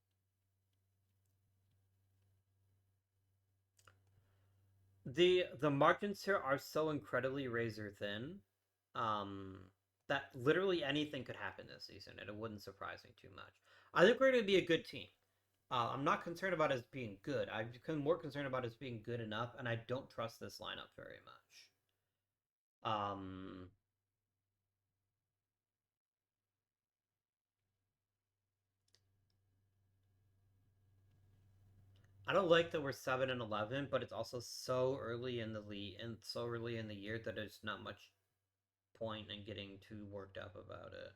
The margins here are so incredibly razor thin, um, that literally anything could happen this season, and it wouldn't surprise me too much. I think we're going to be a good team. I'm not concerned about us being good. I'm more concerned about us being good enough, and I don't trust this lineup very much. I don't like that we're 7-11, but it's also so early in the league and so early in the year that there's not much point in getting too worked up about it.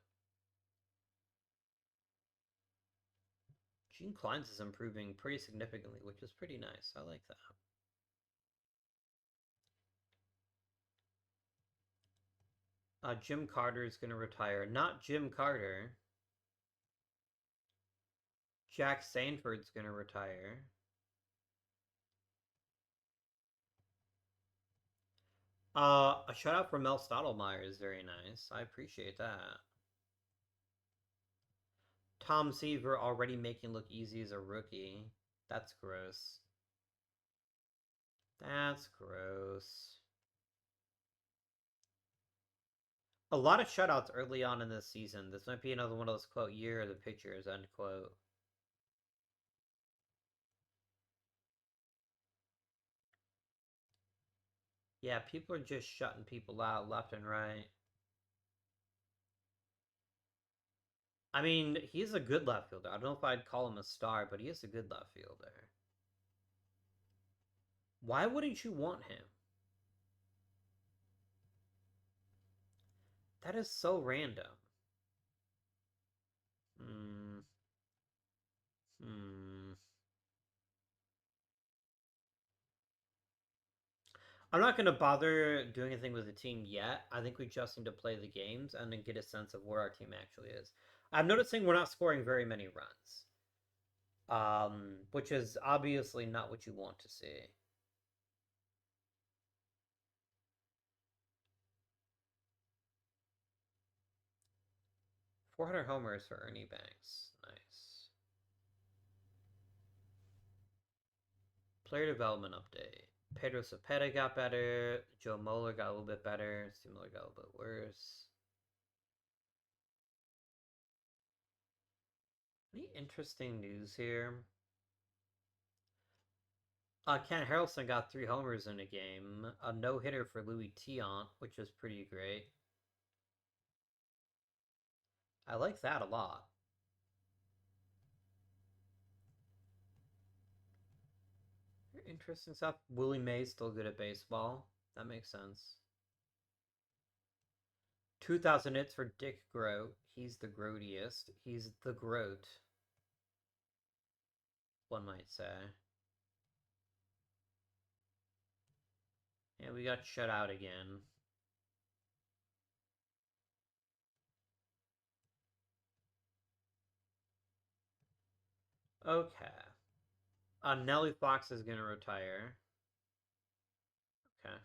Gene Klein's is improving pretty significantly, which is pretty nice. I like that. Jim Carter is going to retire. Not Jim Carter. Jack Sanford's going to retire. A shutout for Mel Stottlemyre is very nice. I appreciate that. Tom Seaver already making look easy as a rookie. That's gross. That's gross. A lot of shutouts early on in this season. This might be another one of those quote year of the pitchers end quote. Yeah, people are just shutting people out left and right. I mean, he's a good left fielder. I don't know if I'd call him a star, but he is a good left fielder. Why wouldn't you want him? That is so random. Hmm. Hmm. I'm not going to bother doing anything with the team yet. I think we just need to play the games and then get a sense of where our team actually is. I'm noticing we're not scoring very many runs, which is obviously not what you want to see. 400 homers for Ernie Banks. Nice. Player development update. Pedro Cepeda got better. Joe Moeller got a little bit better. Steve Miller got a little bit worse. Any interesting news here? Ken Harrelson got 3 homers in a game. A no-hitter for Louis Tiant, which is pretty great. I like that a lot. Interesting stuff. Willie Mays still good at baseball. That makes sense. 2,000 hits for Dick Groat. He's the groatiest. He's the Groat, one might say. Yeah, we got shut out again. Okay. Nelly Fox is going to retire. Okay.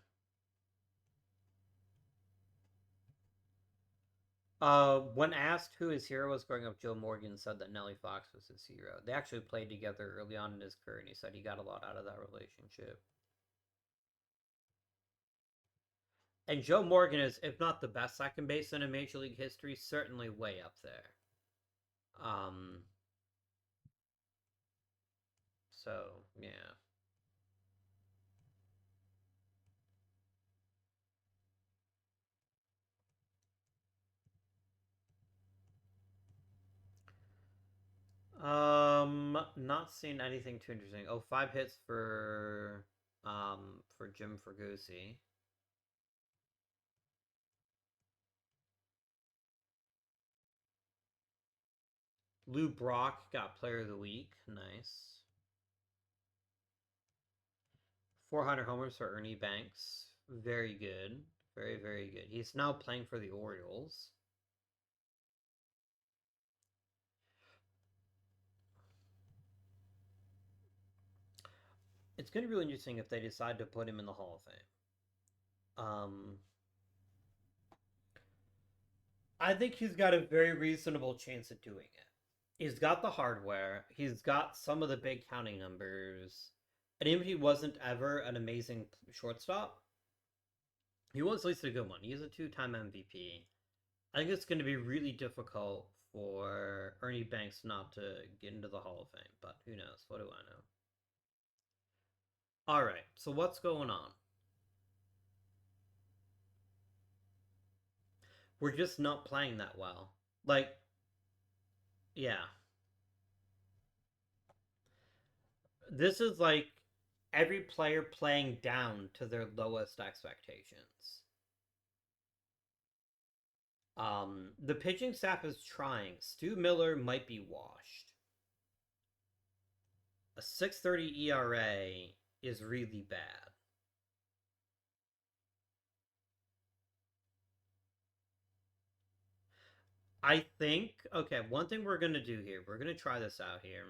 When asked who his hero was growing up, Joe Morgan said that Nelly Fox was his hero. They actually played together early on in his career, and he said he got a lot out of that relationship. And Joe Morgan is, if not the best second baseman in Major League history, certainly way up there. Um, so yeah. Not seeing anything too interesting. Oh, 5 hits for Jim Fregosi. Lou Brock got Player of the Week. Nice. 400 homers for Ernie Banks. Very good. Very, very good. He's now playing for the Orioles. It's going to be really interesting if they decide to put him in the Hall of Fame. I think he's got a very reasonable chance at doing it. He's got the hardware. He's got some of the big counting numbers. And even if he wasn't ever an amazing shortstop, he was at least a good one. He's a 2-time MVP. I think it's going to be really difficult for Ernie Banks not to get into the Hall of Fame, but who knows? What do I know? All right, so what's going on? We're just not playing that well. Like, yeah. This is like every player playing down to their lowest expectations. The pitching staff is trying. Stu Miller might be washed. A 6.30 ERA is really bad. I think, okay, one thing we're going to do here, we're going to try this out here.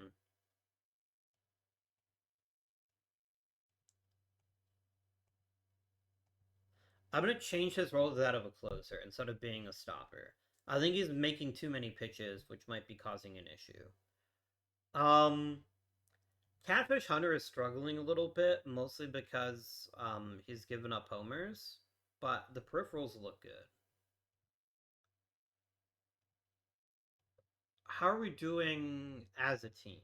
I'm going to change his role to that of a closer instead of being a stopper. I think he's making too many pitches, which might be causing an issue. Catfish Hunter is struggling a little bit, mostly because he's given up homers, but the peripherals look good. How are we doing as a team?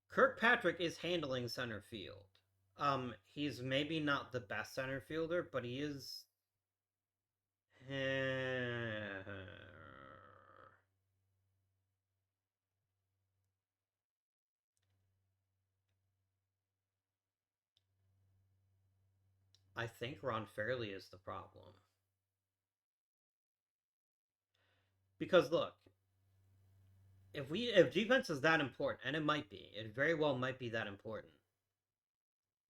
Kirkpatrick is handling center field. He's maybe not the best center fielder, but he is. I think Ron Fairley is the problem. Because look, if defense is that important, and it might be, it very well might be that important.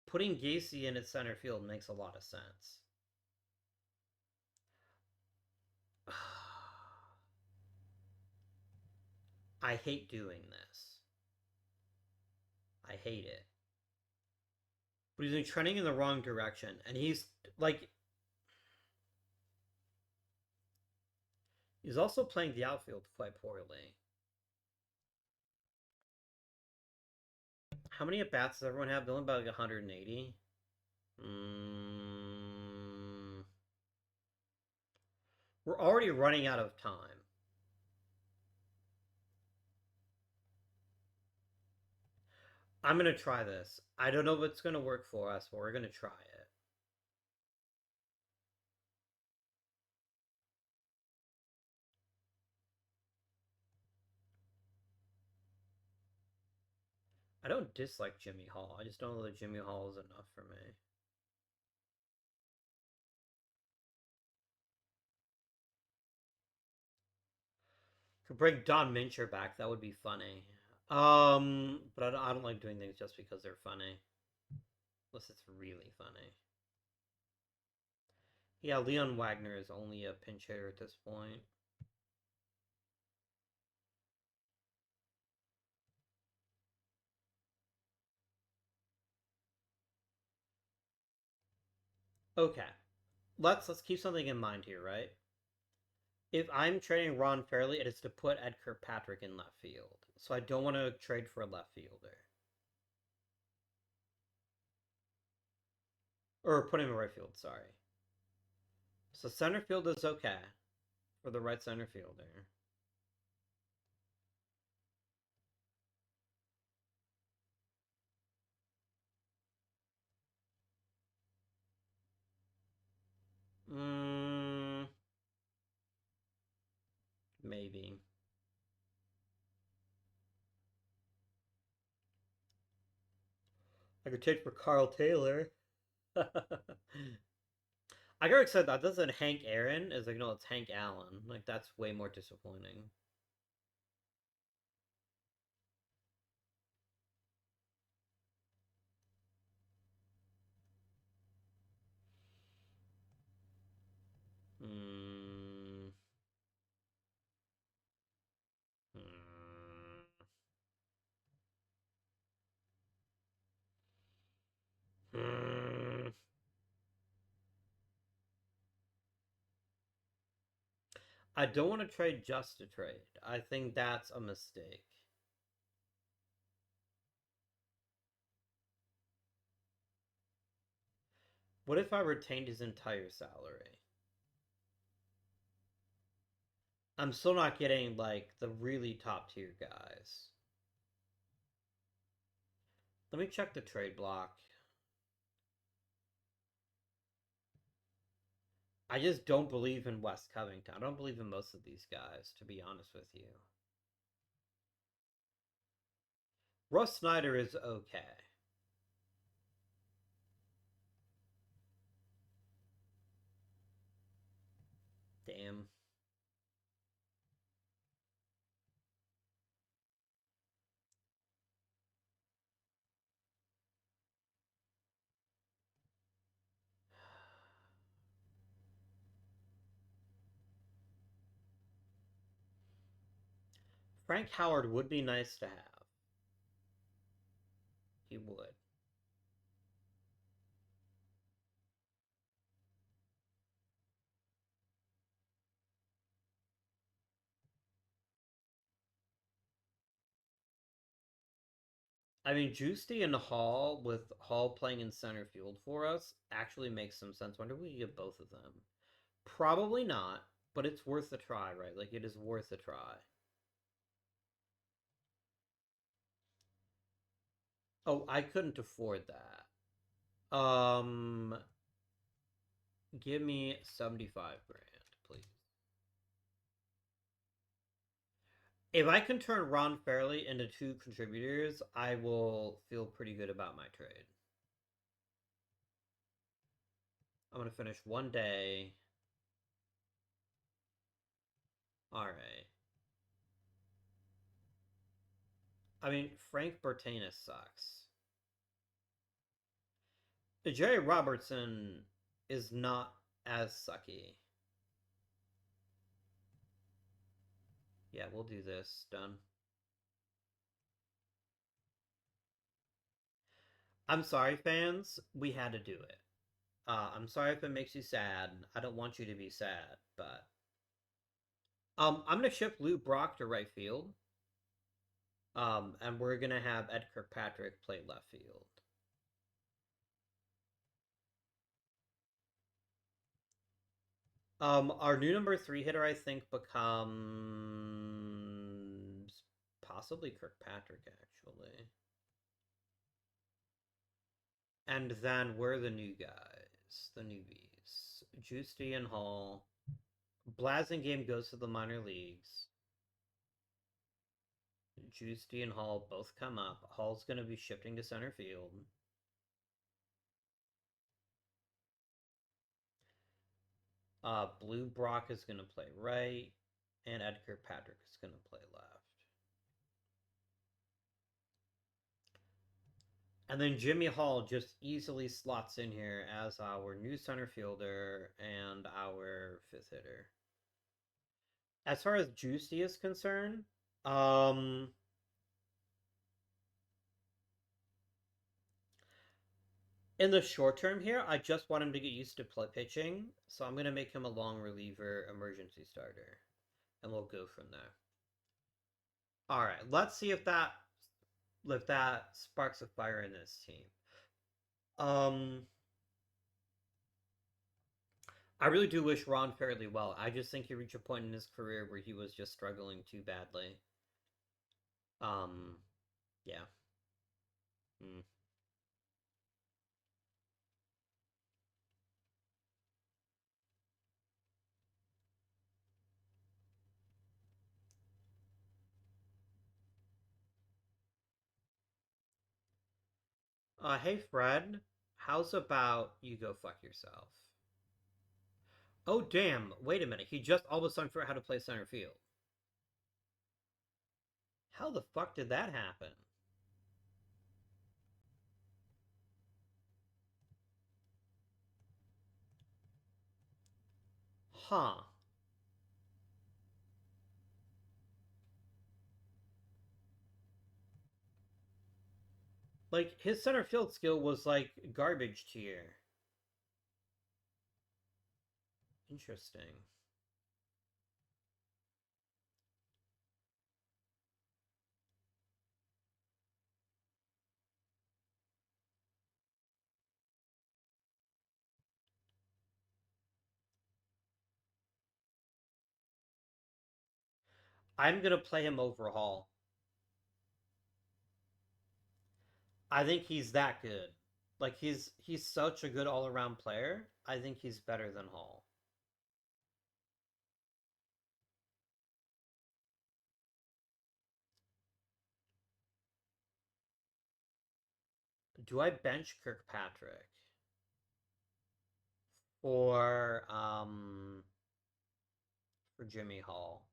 Putting Gacy in at center field makes a lot of sense. I hate doing this. I hate it. But he's trending in the wrong direction, and he's like, he's also playing the outfield quite poorly. How many at bats does everyone have? They only about like 180. We're already running out of time. I'm gonna try this. I don't know if it's gonna work for us, but we're gonna try it. I don't dislike Jimmy Hall. I just don't know that Jimmy Hall is enough for me. Could bring Don Mincher back. That would be funny. But I don't like doing things just because they're funny. Unless it's really funny. Yeah, Leon Wagner is only a pinch hitter at this point. Okay. Let's keep something in mind here, right? If I'm trading Ron Fairley, it is to put Ed Kirkpatrick in left field. So I don't want to trade for a left fielder. Or put him in right field, sorry. So center field is okay for the right center fielder. Maybe. I could trade for Carl Taylor. I got excited that doesn't Hank Aaron is like no, it's Hank Allen. Like that's way more disappointing. Hmm. Hmm. I don't want to trade just to trade. I think that's a mistake. What if I retained his entire salary? I'm still not getting like the really top tier guys. Let me check the trade block. I just don't believe in West Covington. I don't believe in most of these guys, to be honest with you. Russ Snyder is okay. Damn. Frank Howard would be nice to have. He would. I mean, Juicy and Hall, with Hall playing in center field for us, actually makes some sense. Wonder if we get both of them. Probably not, but it's worth a try, right? Like, it is worth a try. Oh, I couldn't afford that. Give me 75 grand, please. If I can turn Ron Fairley into two contributors, I will feel pretty good about my trade. I'm gonna finish one day. Alright. I mean, Frank Bertanis sucks. Jerry Robertson is not as sucky. Yeah, we'll do this. Done. I'm sorry, fans. We had to do it. I'm sorry if it makes you sad. I don't want you to be sad, but I'm gonna ship Lou Brock to right field. And we're gonna have Ed Kirkpatrick play left field. Our new number three hitter, I think, becomes possibly Kirkpatrick, actually. And then we're the new guys, the newbies. Juicy and Hall. Blasingame goes to the minor leagues. Juicy and Hall both come up. Hall's going to be shifting to center field. Blue Brock is going to play right, and Edgar Patrick is going to play left. And then Jimmy Hall just easily slots in here as our new center fielder and our fifth hitter. As far as Juicy is concerned, in the short term here, I just want him to get used to play pitching, so I'm going to make him a long reliever emergency starter, and we'll go from there. All right, let's see if that sparks a fire in this team. I really do wish Ron Fairley well. I just think he reached a point in his career where he was just struggling too badly. Um, yeah. Mm. Hey Fred, how's about you go fuck yourself? Oh damn! Wait a minute. He just all of a sudden forgot how to play center field. How the fuck did that happen? Huh. Like, his center field skill was like garbage tier. Interesting. I'm gonna play him over Hall. I think he's that good. Like, he's such a good all around player. I think he's better than Hall. Do I bench Kirkpatrick for for Jimmy Hall?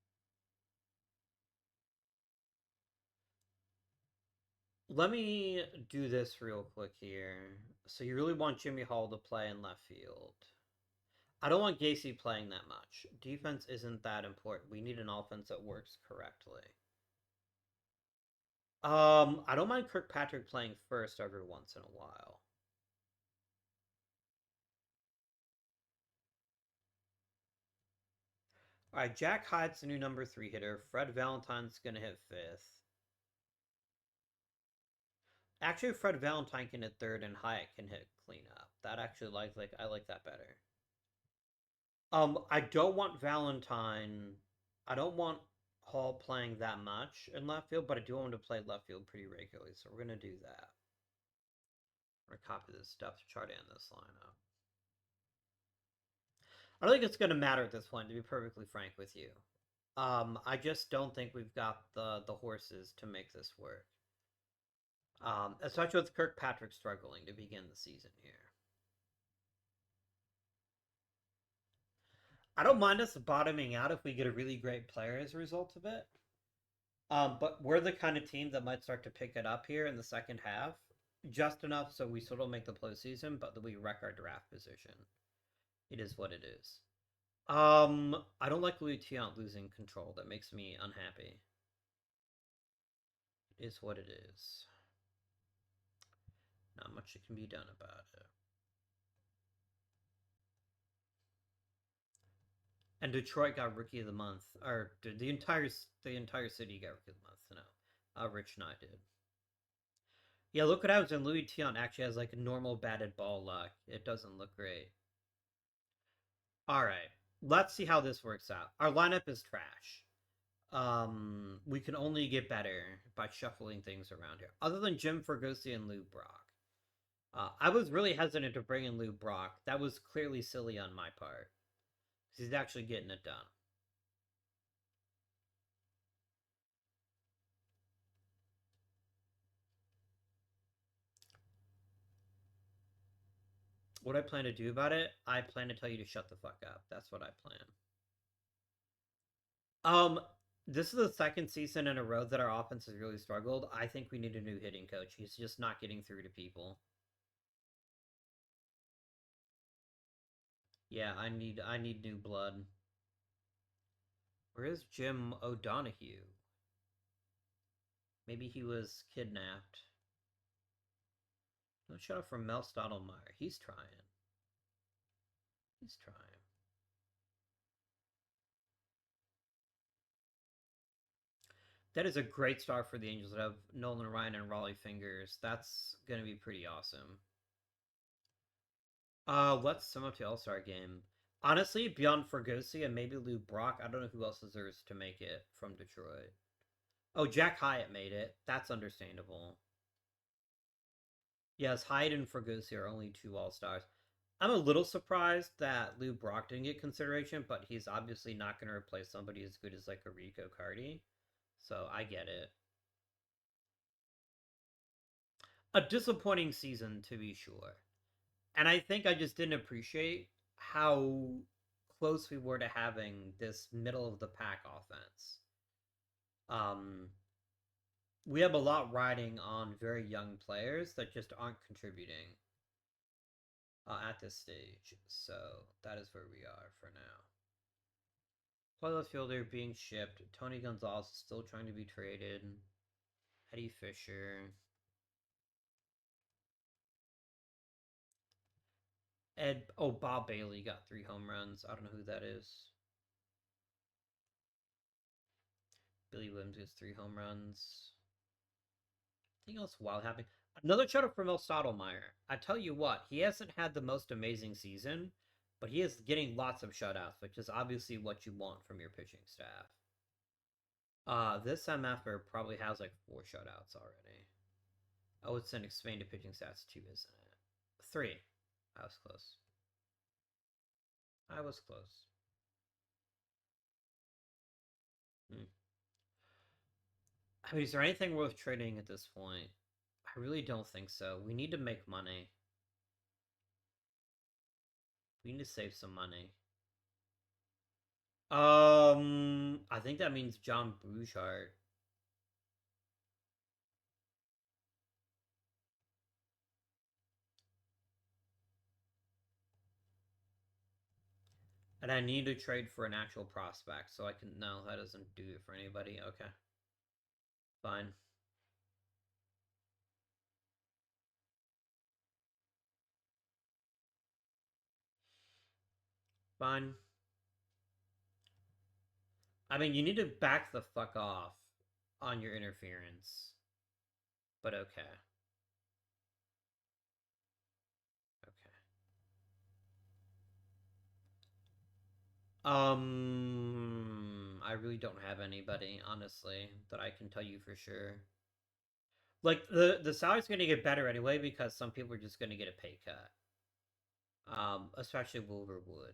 Let me do this real quick here. So you really want Jimmy Hall to play in left field? I don't want Gacy playing that much. Defense isn't that important. We need an offense that works correctly. I don't mind Kirkpatrick playing first every once in a while. All right, Jack Hyde's the new number three hitter. Fred Valentine's gonna hit fifth. Actually, Fred Valentine can hit third, and Hyatt can hit cleanup. That actually I like that better. I don't want Valentine. I don't want Hall playing that much in left field, but I do want him to play left field pretty regularly, so we're gonna do that. We're gonna copy this depth chart in this lineup. I don't think it's gonna matter at this point, to be perfectly frank with you. I just don't think we've got the horses to make this work. Especially with Kirkpatrick struggling to begin the season here. I don't mind us bottoming out if we get a really great player as a result of it. But we're the kind of team that might start to pick it up here in the second half, just enough so we still don't make the postseason, but that we wreck our draft position. It is what it is. I don't like Louis Tiant losing control. That makes me unhappy. It is what it is. Not much that can be done about it. And Detroit got Rookie of the Month, or the entire city got Rookie of the Month. No, Rich Knight did. Yeah, look what happens when Louis Tiant actually has like a normal batted ball luck. It doesn't look great. All right, let's see how this works out. Our lineup is trash. We can only get better by shuffling things around here. Other than Jim Fergusi and Lou Brock, I was really hesitant to bring in Lou Brock. That was clearly silly on my part. He's actually getting it done. What I plan to do about it, I plan to tell you to shut the fuck up. That's what I plan. This is the second season in a row that our offense has really struggled. I think we need a new hitting coach. He's just not getting through to people. Yeah, I need new blood. Where is Jim O'Donohue? Maybe he was kidnapped. No shut up from Mel Stottlemyre. He's trying. He's trying. That is a great start for the Angels that have Nolan Ryan and Raleigh Fingers. That's gonna be pretty awesome. Let's sum up the All-Star game. Honestly, beyond Fergosi and maybe Lou Brock, I don't know who else deserves to make it from Detroit. Oh, Jack Hyatt made it. That's understandable. Yes, Hyatt and Fergosi are only two All-Stars. I'm a little surprised that Lou Brock didn't get consideration, but he's obviously not going to replace somebody as good as like a Rico Cardi. So I get it. A disappointing season to be sure. And I think I just didn't appreciate how close we were to having this middle of the pack offense. Um, we have a lot riding on very young players that just aren't contributing at this stage. So that is where we are for now. Play fielder being shipped. Tony Gonzalez is still trying to be traded. Eddie Fisher. Bob Bailey got 3 home runs. I don't know who that is. Billy Williams gets 3 home runs. Anything else wild happening? Another shutout from El Stottlemyre. I tell you what, he hasn't had the most amazing season, but he is getting lots of shutouts, which is obviously what you want from your pitching staff. This MFer probably has like 4 shutouts already. Oh, it's an expanded pitching stats too, isn't it? 3. I was close. I was close. I mean, is there anything worth trading at this point? I really don't think so. We need to make money. We need to save some money. I think that means John Bouchard. And I need to trade for an actual prospect, so I can... No, that doesn't do it for anybody. Okay. Fine. Fine. I mean, you need to back the fuck off on your interference. But okay. Okay. I really don't have anybody, honestly, that I can tell you for sure. Like the salary's gonna get better anyway because some people are just gonna get a pay cut. Especially Wilverwood.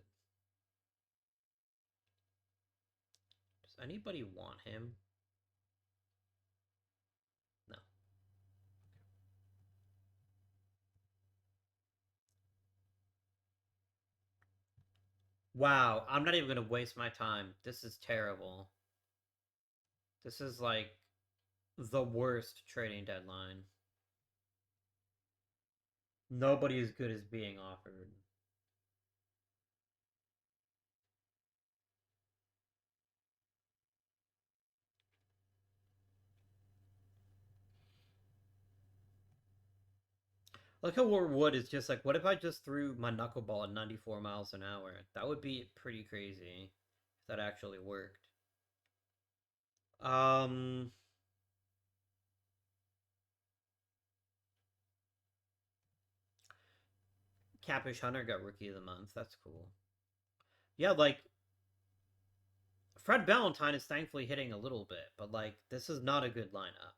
Does anybody want him? No. Wow, I'm not even gonna waste my time. This is terrible. This is like the worst trading deadline. Nobody as good as being offered. Like how Wood is just like, what if I just threw my knuckleball at 94 miles an hour? That would be pretty crazy if that actually worked. Um, Capish Hunter got Rookie of the Month. That's cool. Yeah, like Fred Valentine is thankfully hitting a little bit, but like this is not a good lineup.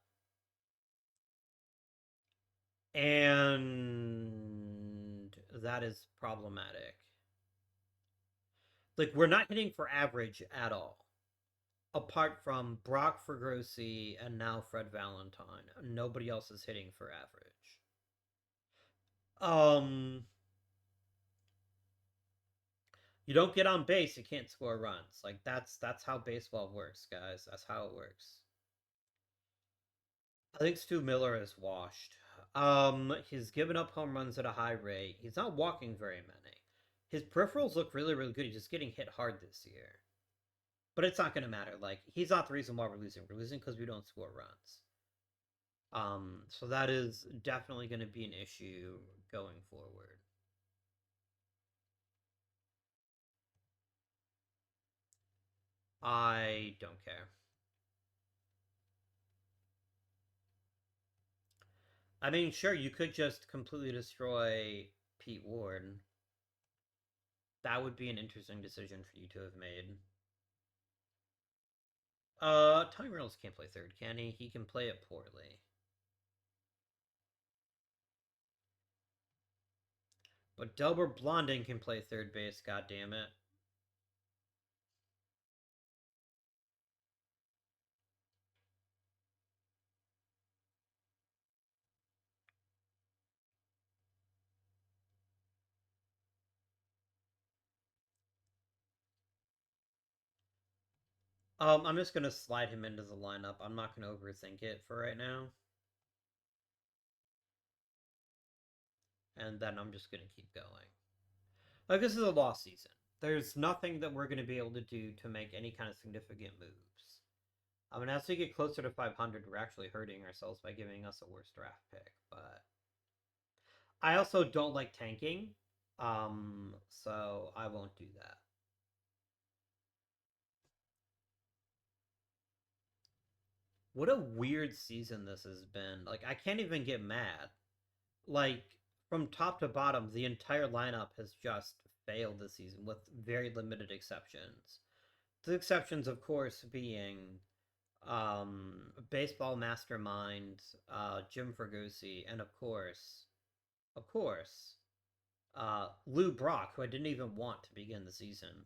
And that is problematic. Like we're not hitting for average at all. Apart from Brock Fergosi and now Fred Valentine, nobody else is hitting for average. Um, you don't get on base, you can't score runs. Like that's how baseball works, guys. That's how it works. I think Stu Miller is washed. He's given up home runs at a high rate. He's not walking very many. His peripherals look really, really good. He's just getting hit hard this year. But it's not going to matter. Like he's not the reason why we're losing. We're losing because we don't score runs. So that is definitely going to be an issue going forward. I don't care. I mean, sure, you could just completely destroy Pete Ward. That would be an interesting decision for you to have made. Tommy Reynolds can't play third, can he? He can play it poorly. But Delbert Blondin can play third base, god damn it. I'm just gonna slide him into the lineup. I'm not gonna overthink it for right now. And then I'm just gonna keep going. Like, this is a lost season. There's nothing that we're gonna be able to do to make any kind of significant moves. I mean, as we get closer to 500, we're actually hurting ourselves by giving us a worse draft pick. But I also don't like tanking, so I won't do that. What a weird season this has been. Like, I can't even get mad. Like, from top to bottom, the entire lineup has just failed this season with very limited exceptions. The exceptions, of course, being baseball mastermind Jim Fergusi, and of course, Lou Brock, who I didn't even want to begin the season.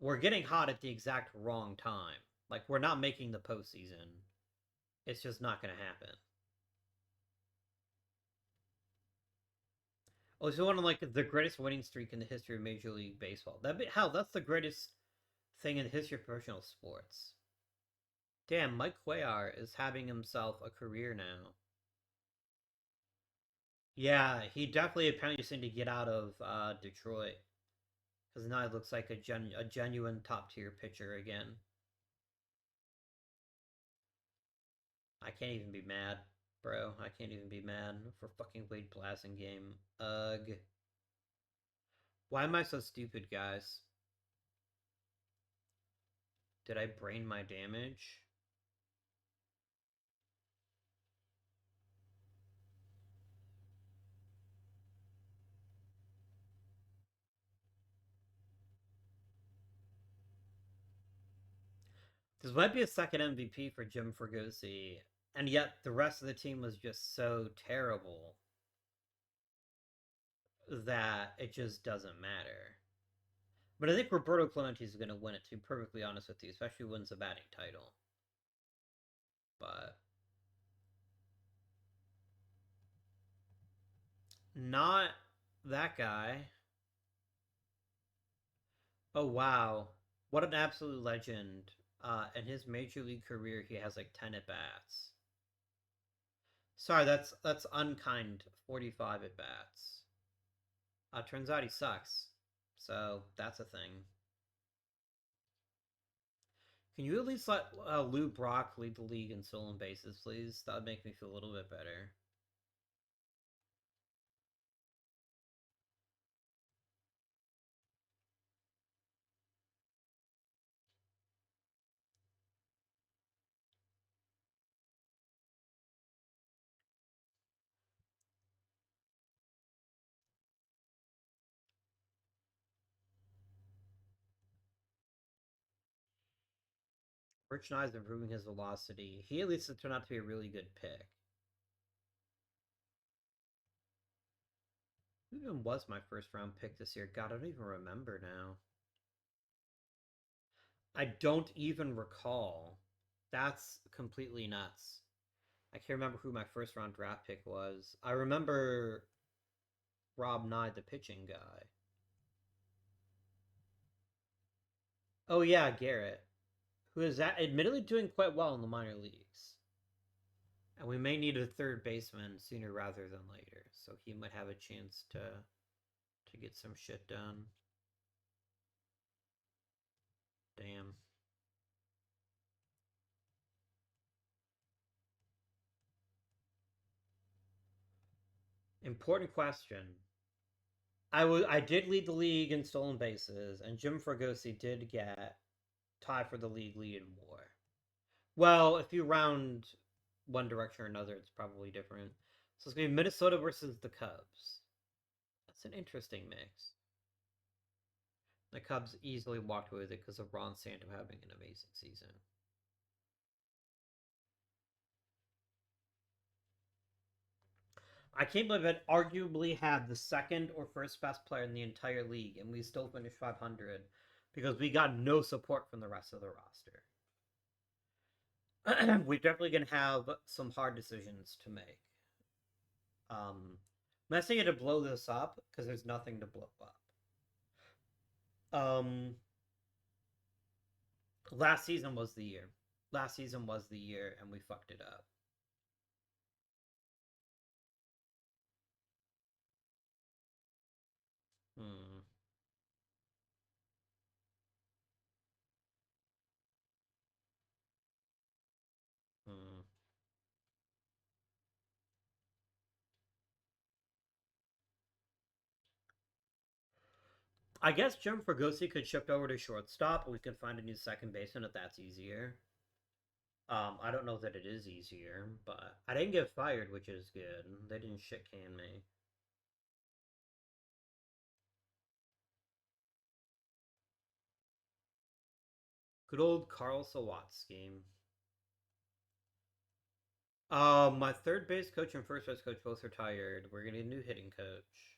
We're getting hot at the exact wrong time. Like we're not making the postseason. It's just not going to happen. Oh, so one of like the greatest winning streak in the history of Major League Baseball. Hell, that's the greatest thing in the history of professional sports. Damn, Mike Cuellar is having himself a career now. Yeah, he definitely apparently just need to get out of Detroit because now it looks like a genuine top tier pitcher again. I can't even be mad, bro. I can't even be mad for fucking Wade Blasingame. Ugh. Why am I so stupid, guys? Did I brain my damage? This might be a second MVP for Jim Fregosi, and yet the rest of the team was just so terrible that it just doesn't matter. But I think Roberto Clemente is going to win it, to be perfectly honest with you, especially wins the batting title. But not that guy. Oh, wow. What an absolute legend. In his major league career, he has like 10 at bats. Sorry, that's unkind. 45 at bats. Turns out he sucks. So that's a thing. Can you at least let Lou Brock lead the league in stolen bases, please? That would make me feel a little bit better. Rich Nye's improving his velocity. He at least turned out to be a really good pick. Who even was my first round pick this year? God, I don't even remember now. I don't even recall. That's completely nuts. I can't remember who my first round draft pick was. I remember Rob Nye, the pitching guy. Oh yeah, Garrett, who is admittedly doing quite well in the minor leagues. And we may need a third baseman sooner rather than later, so he might have a chance to get some shit done. Damn. Important question. I did lead the league in stolen bases, and Jim Fregosi did get tie for the league lead in WAR. Well, if you round one direction or another, it's probably different. So it's gonna be Minnesota versus the Cubs. That's an interesting mix. The Cubs easily walked away with it because of Ron Santo having an amazing season. I can't believe it arguably had the second or first best player in the entire league, and we still finished 500 because we got no support from the rest of the roster. We're definitely going to have some hard decisions to make. I'm not saying you to blow this up because there's nothing to blow up. Um, last season was the year. Last season was the year, and we fucked it up. Hmm. Hmm. I guess Jim Fregosi could shift over to shortstop, and we could find a new second baseman if that's easier. I don't know that it is easier, but I didn't get fired, which is good. They didn't shit can me. Good old Carl Sawatsky. My third base coach and first base coach both retired. We're gonna need a new hitting coach.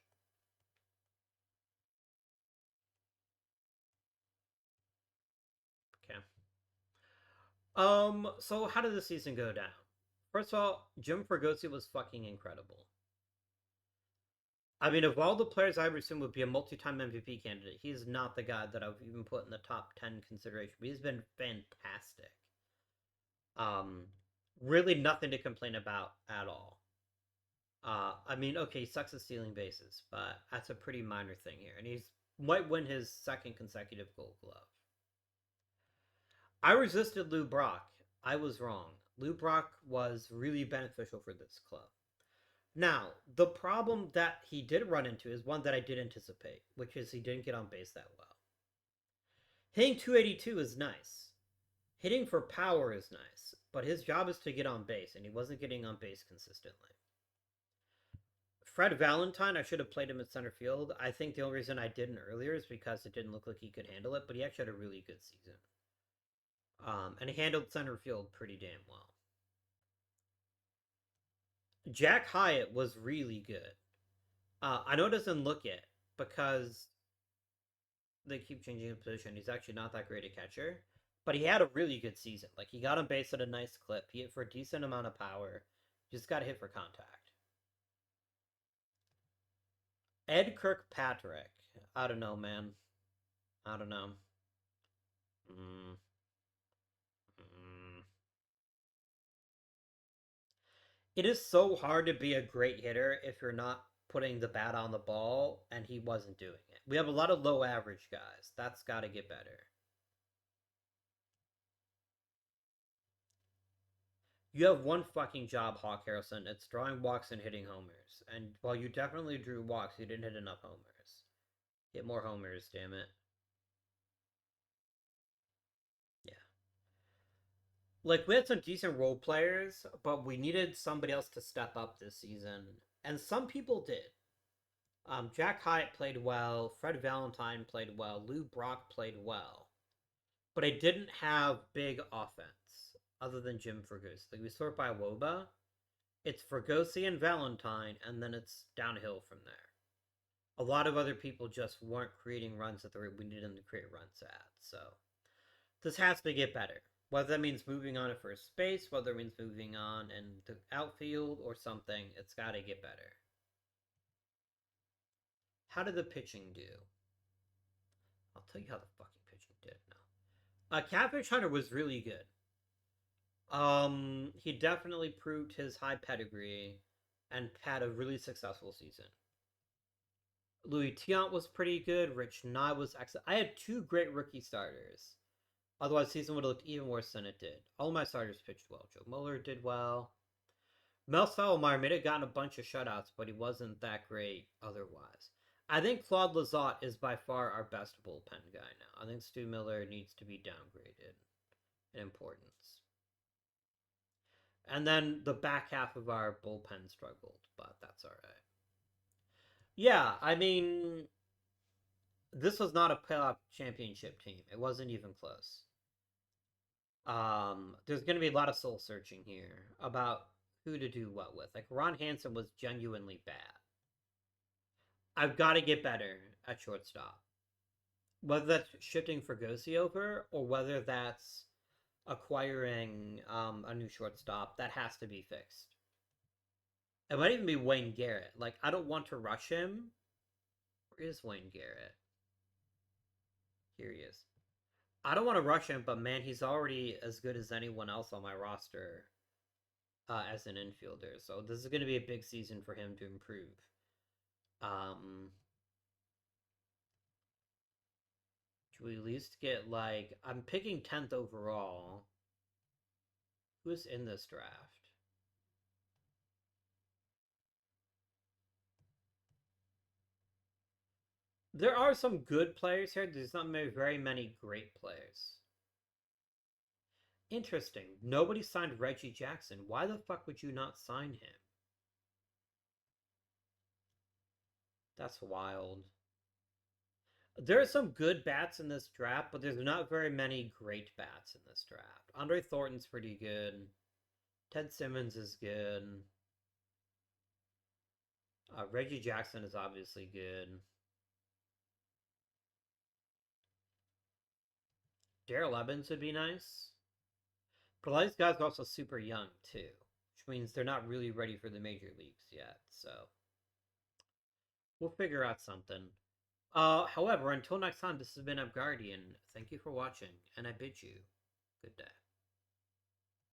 Okay. So how did the season go down? First of all, Jim Fregosi was fucking incredible. I mean, of all the players I would assume would be a multi-time MVP candidate, he's not the guy that I've even put in the top 10 consideration. But he's been fantastic. Um, really nothing to complain about at all. I mean, okay, he sucks at stealing bases, but that's a pretty minor thing here, and he's might win his second consecutive Gold Glove. I resisted Lou Brock. I was wrong. Lou Brock was really beneficial for this club. Now, the problem that he did run into is one that I did anticipate, which is he didn't get on base that well. Hitting 282 is nice. Hitting for power is nice, but his job is to get on base, and he wasn't getting on base consistently. Fred Valentine, I should have played him at center field. I think the only reason I didn't earlier is because it didn't look like he could handle it, but he actually had a really good season. And he handled center field pretty damn well. Jack Hyatt was really good. I know it doesn't look it because they keep changing his position. He's actually not that great a catcher, but he had a really good season. Like he got on base at a nice clip. He hit for a decent amount of power. Just got to hit for contact. Ed Kirkpatrick. I don't know, man. I don't know. Mm, mm. It is so hard to be a great hitter if you're not putting the bat on the ball, and he wasn't doing it. We have a lot of low average guys. That's got to get better. You have one fucking job, Hawk Harrelson. It's drawing walks and hitting homers. And while you definitely drew walks, you didn't hit enough homers. Hit more homers, damn it. Yeah. Like, we had some decent role players, but we needed somebody else to step up this season. And some people did. Jack Hyatt played well. Fred Valentine played well. Lou Brock played well. But I didn't have big offense other than Jim Ferguson. Like, we sort by Woba. It's Fergosi and Valentine, and then it's downhill from there. A lot of other people just weren't creating runs at the rate we needed them to create runs at. So this has to get better. Whether that means moving on to first base, whether it means moving on in the outfield or something, it's got to get better. How did the pitching do? I'll tell you how the fucking pitching did now. Catfish Hunter was really good. He definitely proved his high pedigree and had a really successful season. Louis Tiant was pretty good. Rich Nye was excellent. I had two great rookie starters. Otherwise, the season would have looked even worse than it did. All of my starters pitched well. Joe Mueller did well. Mel Stottlemyre may have gotten a bunch of shutouts, but he wasn't that great otherwise. I think Claude Lizotte is by far our best bullpen guy now. I think Stu Miller needs to be downgraded in importance. And then the back half of our bullpen struggled, but that's all right. Yeah, I mean, this was not a playoff championship team. It wasn't even close. There's going to be a lot of soul searching here about who to do what with. Like Ron Hansen was genuinely bad. I've got to get better at shortstop. Whether that's shifting Fergosi over or whether that's acquiring a new shortstop, that has to be fixed. It might even be Wayne Garrett. Like I don't want to rush him. Where is Wayne Garrett? Here he is. I don't want to rush him, but man, he's already as good as anyone else on my roster as an infielder. So this is going to be a big season for him to improve. Um, should we at least get like I'm picking 10th overall. Who's in this draft? There are some good players here. There's not very many great players. Interesting. Nobody signed Reggie Jackson. Why the fuck would you not sign him? That's wild. There are some good bats in this draft, but there's not very many great bats in this draft. Andre Thornton's pretty good. Ted Simmons is good. Reggie Jackson is obviously good. Daryl Evans would be nice. But a lot of these guys are also super young, too, which means they're not really ready for the major leagues yet. So we'll figure out something. However, until next time, this has been Upguardian. Thank you for watching, and I bid you